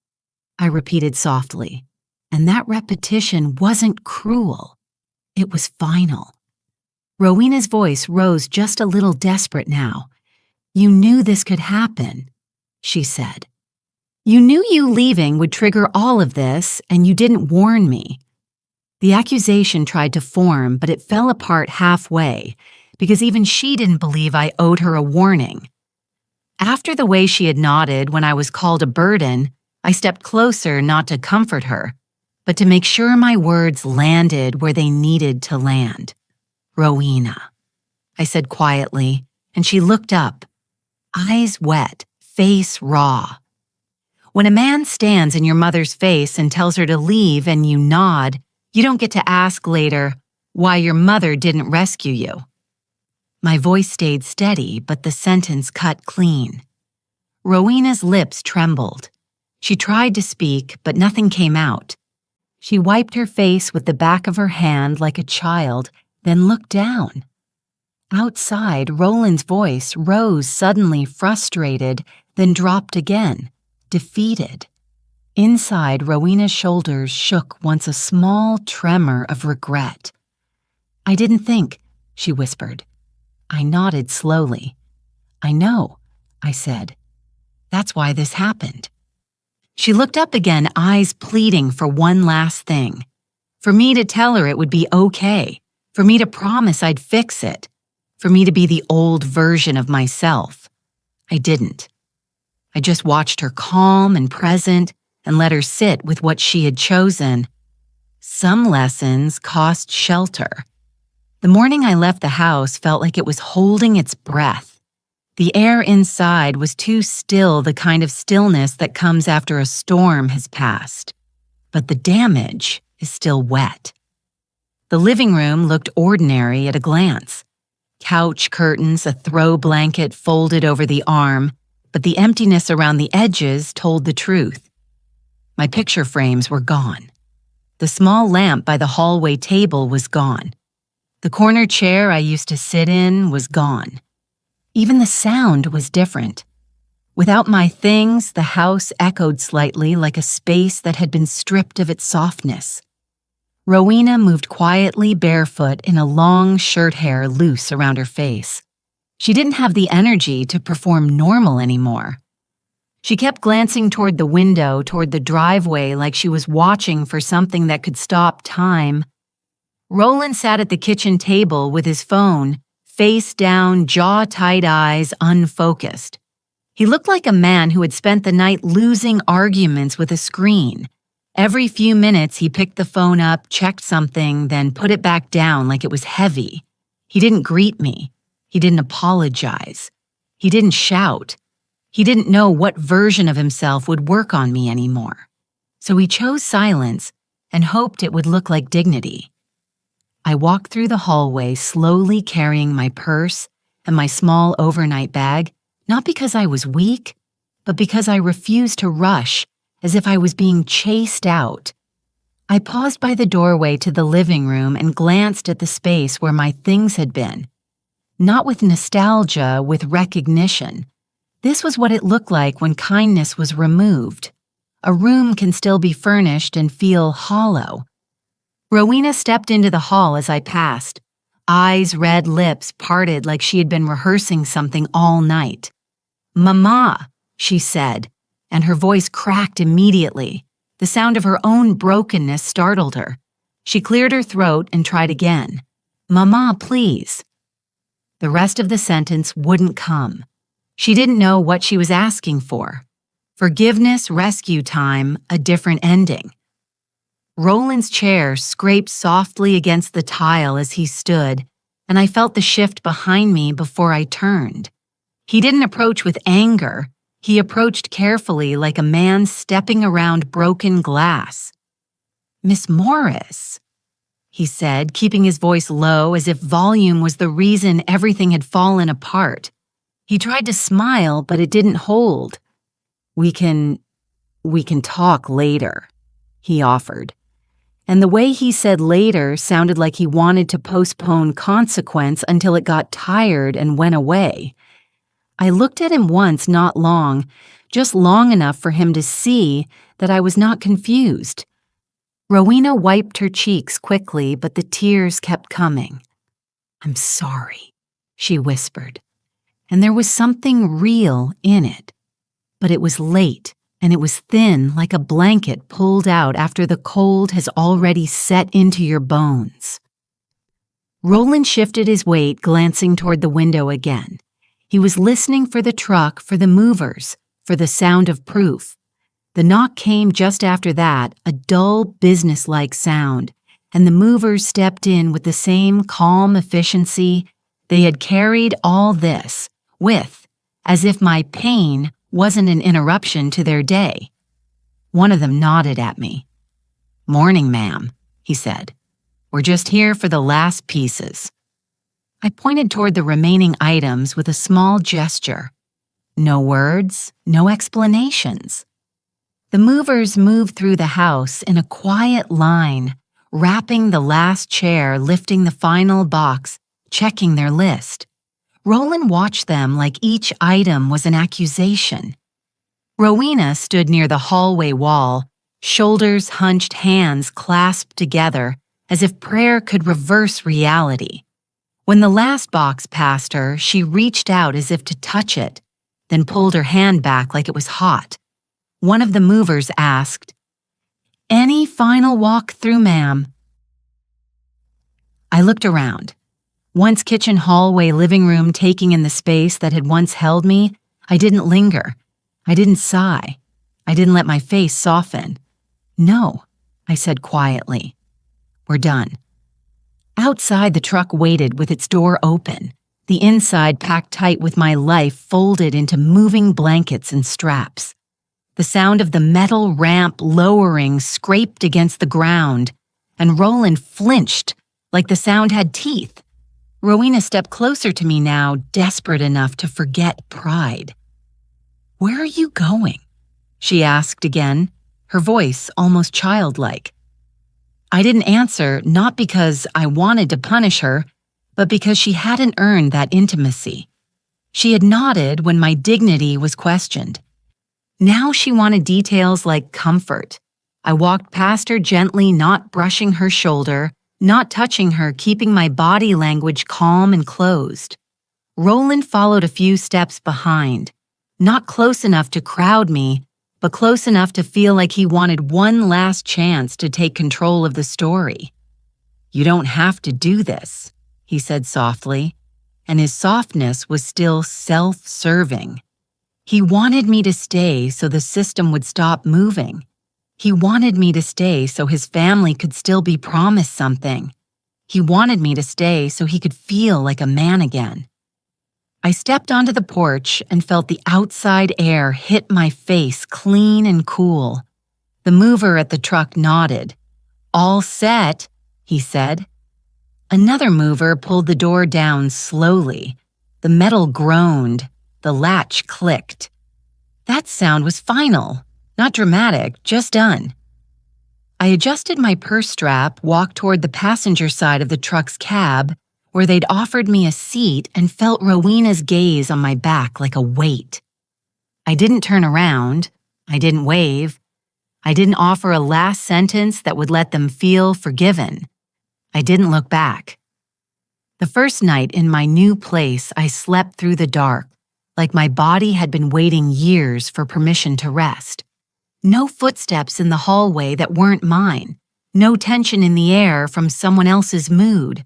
S1: I repeated softly. And that repetition wasn't cruel. It was final. Rowena's voice rose just a little desperate now. "You knew this could happen," she said. "You knew you leaving would trigger all of this, and you didn't warn me." The accusation tried to form, but it fell apart halfway, because even she didn't believe I owed her a warning. After the way she had nodded when I was called a burden, I stepped closer not to comfort her, but to make sure my words landed where they needed to land. "Rowena," I said quietly, and she looked up, eyes wet, face raw. When a man stands in your mother's face and tells her to leave and you nod, you don't get to ask later why your mother didn't rescue you. My voice stayed steady, but the sentence cut clean. Rowena's lips trembled. She tried to speak, but nothing came out. She wiped her face with the back of her hand like a child, then looked down. Outside, Roland's voice rose suddenly, frustrated, then dropped again, defeated. Inside, Rowena's shoulders shook once a small tremor of regret. "I didn't think," she whispered. I nodded slowly. "I know," I said. "That's why this happened." She looked up again, eyes pleading for one last thing. For me to tell her it would be okay. For me to promise I'd fix it. For me to be the old version of myself. I didn't. I just watched her calm and present and let her sit with what she had chosen. Some lessons cost shelter. The morning I left the house felt like it was holding its breath. The air inside was too still, the kind of stillness that comes after a storm has passed. But the damage is still wet. The living room looked ordinary at a glance. Couch curtains, a throw blanket folded over the arm, but the emptiness around the edges told the truth. My picture frames were gone. The small lamp by the hallway table was gone. The corner chair I used to sit in was gone. Even the sound was different. Without my things, the house echoed slightly like a space that had been stripped of its softness. Rowena moved quietly barefoot in a long shirt hair loose around her face. She didn't have the energy to perform normal anymore. She kept glancing toward the window, toward the driveway, like she was watching for something that could stop time. Roland sat at the kitchen table with his phone, face down, jaw-tight eyes, unfocused. He looked like a man who had spent the night losing arguments with a screen. Every few minutes he picked the phone up, checked something, then put it back down like it was heavy. He didn't greet me. He didn't apologize. He didn't shout. He didn't know what version of himself would work on me anymore. So he chose silence and hoped it would look like dignity. I walked through the hallway, slowly carrying my purse and my small overnight bag, not because I was weak, but because I refused to rush, as if I was being chased out. I paused by the doorway to the living room and glanced at the space where my things had been. Not with nostalgia, with recognition. This was what it looked like when kindness was removed. A room can still be furnished and feel hollow. Rowena stepped into the hall as I passed. Eyes, red lips parted like she had been rehearsing something all night. "Mama," she said, and her voice cracked immediately. The sound of her own brokenness startled her. She cleared her throat and tried again. "Mama, please." The rest of the sentence wouldn't come. She didn't know what she was asking for. Forgiveness, rescue time, a different ending. Roland's chair scraped softly against the tile as he stood, and I felt the shift behind me before I turned. He didn't approach with anger. He approached carefully like a man stepping around broken glass. "Miss Morris," he said, keeping his voice low as if volume was the reason everything had fallen apart. He tried to smile, but it didn't hold. We can talk later," he offered. And the way he said later sounded like he wanted to postpone consequence until it got tired and went away. I looked at him once, not long, just long enough for him to see that I was not confused. Rowena wiped her cheeks quickly, but the tears kept coming. "I'm sorry," she whispered, and there was something real in it. But it was late, and it was thin like a blanket pulled out after the cold has already set into your bones. Roland shifted his weight, glancing toward the window again. He was listening for the truck, for the movers, for the sound of proof. The knock came just after that, a dull, businesslike sound, and the movers stepped in with the same calm efficiency they had carried all this with, as if my pain wasn't an interruption to their day. One of them nodded at me. "Morning, ma'am," he said. "We're just here for the last pieces." I pointed toward the remaining items with a small gesture. No words, no explanations. The movers moved through the house in a quiet line, wrapping the last chair, lifting the final box, checking their list. Roland watched them like each item was an accusation. Rowena stood near the hallway wall, shoulders hunched, hands clasped together, as if prayer could reverse reality. When the last box passed her, she reached out as if to touch it, then pulled her hand back like it was hot. One of the movers asked, "Any final walk-through, ma'am?" I looked around. Once kitchen, hallway, living room taking in the space that had once held me, I didn't linger. I didn't sigh. I didn't let my face soften. "No," I said quietly. "We're done." Outside, the truck waited with its door open, the inside packed tight with my life folded into moving blankets and straps. The sound of the metal ramp lowering scraped against the ground, and Roland flinched like the sound had teeth. Rowena stepped closer to me now, desperate enough to forget pride. "Where are you going?" she asked again, her voice almost childlike. I didn't answer, not because I wanted to punish her, but because she hadn't earned that intimacy. She had nodded when my dignity was questioned. Now she wanted details like comfort. I walked past her gently, not brushing her shoulder, not touching her, keeping my body language calm and closed. Roland followed a few steps behind, not close enough to crowd me, but close enough to feel like he wanted one last chance to take control of the story. "You don't have to do this," he said softly, and his softness was still self-serving. He wanted me to stay so the system would stop moving. He wanted me to stay so his family could still be promised something. He wanted me to stay so he could feel like a man again. I stepped onto the porch and felt the outside air hit my face clean and cool. The mover at the truck nodded. "All set," he said. Another mover pulled the door down slowly. The metal groaned. The latch clicked. That sound was final, not dramatic, just done. I adjusted my purse strap, walked toward the passenger side of the truck's cab, where they'd offered me a seat, and felt Rowena's gaze on my back like a weight. I didn't turn around. I didn't wave. I didn't offer a last sentence that would let them feel forgiven. I didn't look back. The first night in my new place, I slept through the dark, like my body had been waiting years for permission to rest. No footsteps in the hallway that weren't mine. No tension in the air from someone else's mood.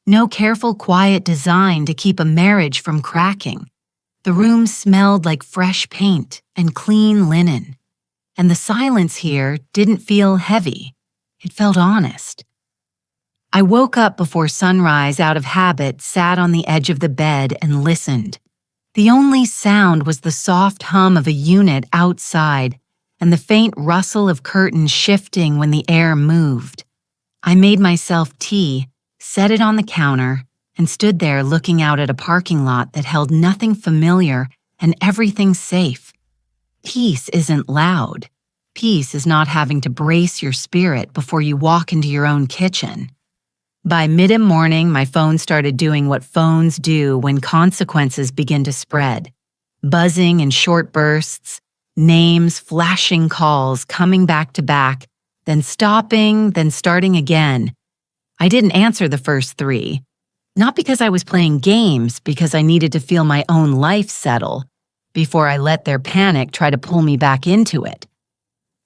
S1: No careful, quiet design to keep a marriage from cracking. The room smelled like fresh paint and clean linen. And the silence here didn't feel heavy. It felt honest. I woke up before sunrise out of habit, sat on the edge of the bed, and listened. The only sound was the soft hum of a unit outside and the faint rustle of curtains shifting when the air moved. I made myself tea, set it on the counter, and stood there looking out at a parking lot that held nothing familiar and everything safe. Peace isn't loud. Peace is not having to brace your spirit before you walk into your own kitchen. By mid-morning, my phone started doing what phones do when consequences begin to spread. Buzzing in short bursts, names, flashing calls, coming back to back, then stopping, then starting again. I didn't answer the first three. Not because I was playing games, because I needed to feel my own life settle before I let their panic try to pull me back into it.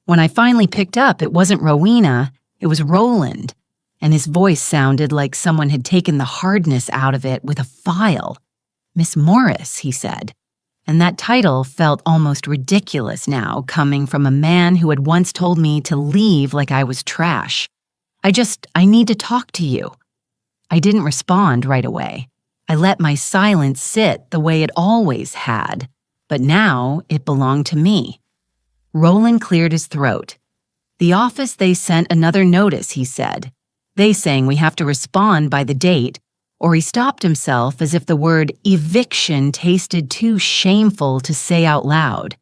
S1: When I finally picked up, it wasn't Rowena, it was Roland, and his voice sounded like someone had taken the hardness out of it with a file. "Miss Morris," he said, and that title felt almost ridiculous now, coming from a man who had once told me to leave like I was trash. I need to talk to you." I didn't respond right away. I let my silence sit the way it always had, but now it belonged to me. Roland cleared his throat. "The office, they sent another notice," he said. "They saying we have to respond by the date," or he stopped himself as if the word eviction tasted too shameful to say out loud.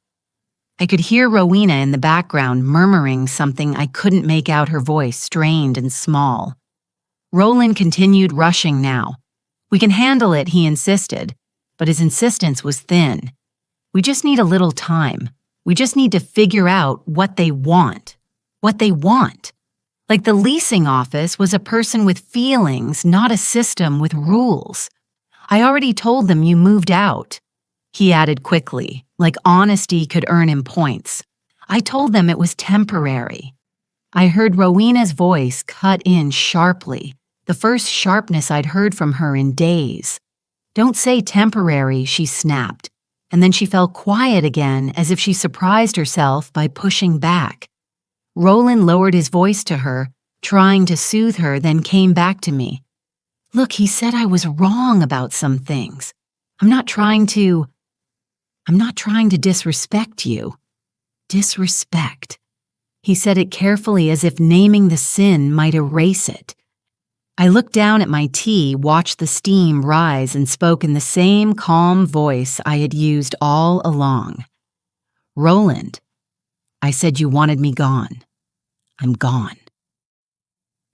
S1: I could hear Rowena in the background murmuring something I couldn't make out, her voice strained and small. Roland continued rushing now. "We can handle it," he insisted, but his insistence was thin. "We just need a little time. We just need to figure out what they want. What they want. Like the leasing office was a person with feelings, not a system with rules. I already told them you moved out. He added quickly, like honesty could earn him points. I told them it was temporary. I heard Rowena's voice cut in sharply, the first sharpness I'd heard from her in days. Don't say temporary, she snapped, and then she fell quiet again as if she surprised herself by pushing back. Roland lowered his voice to her, trying to soothe her, then came back to me. Look, he said I was wrong about some things. I'm not trying to disrespect you. Disrespect. He said it carefully as if naming the sin might erase it. I looked down at my tea, watched the steam rise, and spoke in the same calm voice I had used all along. Roland, I said you wanted me gone. I'm gone.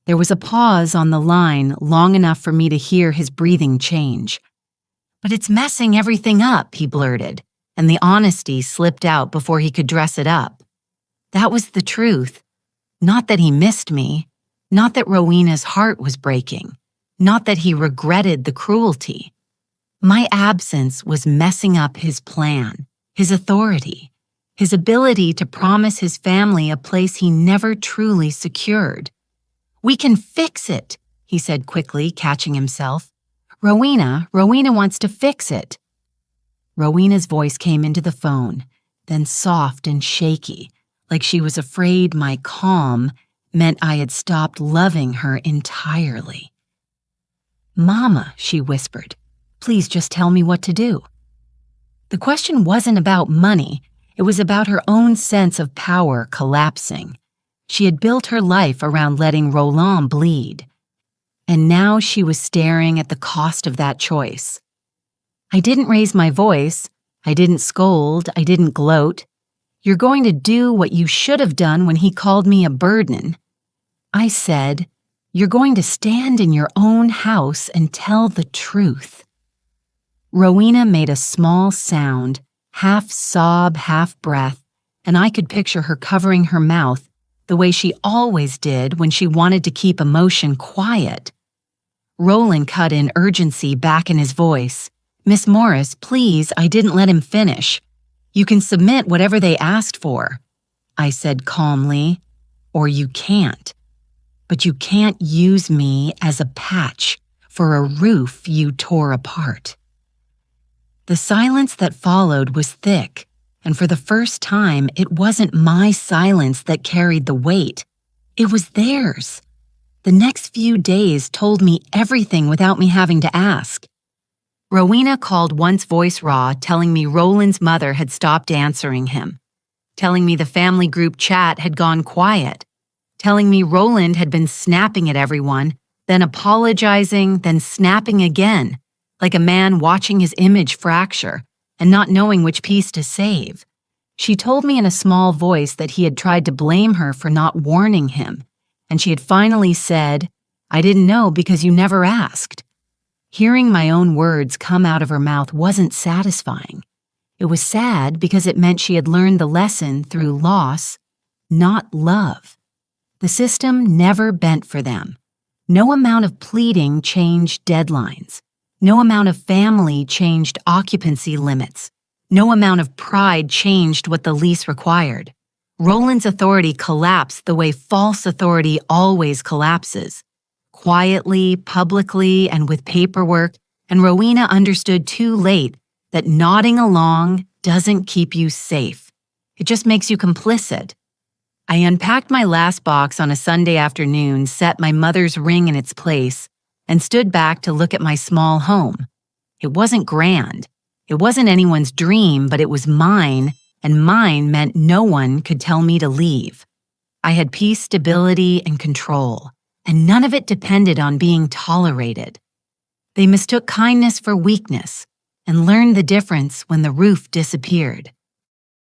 S1: There was a pause on the line long enough for me to hear his breathing change. But it's messing everything up, he blurted, and the honesty slipped out before he could dress it up. That was the truth. Not that he missed me, not that Rowena's heart was breaking, not that he regretted the cruelty. My absence was messing up his plan, his authority, his ability to promise his family a place he never truly secured. We can fix it, he said quickly, catching himself. Rowena wants to fix it. Rowena's voice came into the phone, then soft and shaky, like she was afraid my calm meant I had stopped loving her entirely. Mama, she whispered, please just tell me what to do. The question wasn't about money, it was about her own sense of power collapsing. She had built her life around letting Roland bleed, and now she was staring at the cost of that choice. I didn't raise my voice, I didn't scold, I didn't gloat. You're going to do what you should have done when he called me a burden. I said, you're going to stand in your own house and tell the truth. Rowena made a small sound, half sob, half breath, and I could picture her covering her mouth the way she always did when she wanted to keep emotion quiet. Roland cut in urgency back in his voice. Miss Morris, please, I didn't let him finish. You can submit whatever they asked for, I said calmly, or you can't. But you can't use me as a patch for a roof you tore apart. The silence that followed was thick, and for the first time, it wasn't my silence that carried the weight. It was theirs. The next few days told me everything without me having to ask. Rowena called once voice raw, telling me Roland's mother had stopped answering him, telling me the family group chat had gone quiet, telling me Roland had been snapping at everyone, then apologizing, then snapping again, like a man watching his image fracture and not knowing which piece to save. She told me in a small voice that he had tried to blame her for not warning him, and she had finally said, I didn't know because you never asked. Hearing my own words come out of her mouth wasn't satisfying. It was sad because it meant she had learned the lesson through loss, not love. The system never bent for them. No amount of pleading changed deadlines. No amount of family changed occupancy limits. No amount of pride changed what the lease required. Roland's authority collapsed the way false authority always collapses. Quietly, publicly, and with paperwork, and Rowena understood too late that nodding along doesn't keep you safe. It just makes you complicit. I unpacked my last box on a Sunday afternoon, set my mother's ring in its place, and stood back to look at my small home. It wasn't grand. It wasn't anyone's dream, but it was mine, and mine meant no one could tell me to leave. I had peace, stability, and control, and none of it depended on being tolerated. They mistook kindness for weakness and learned the difference when the roof disappeared.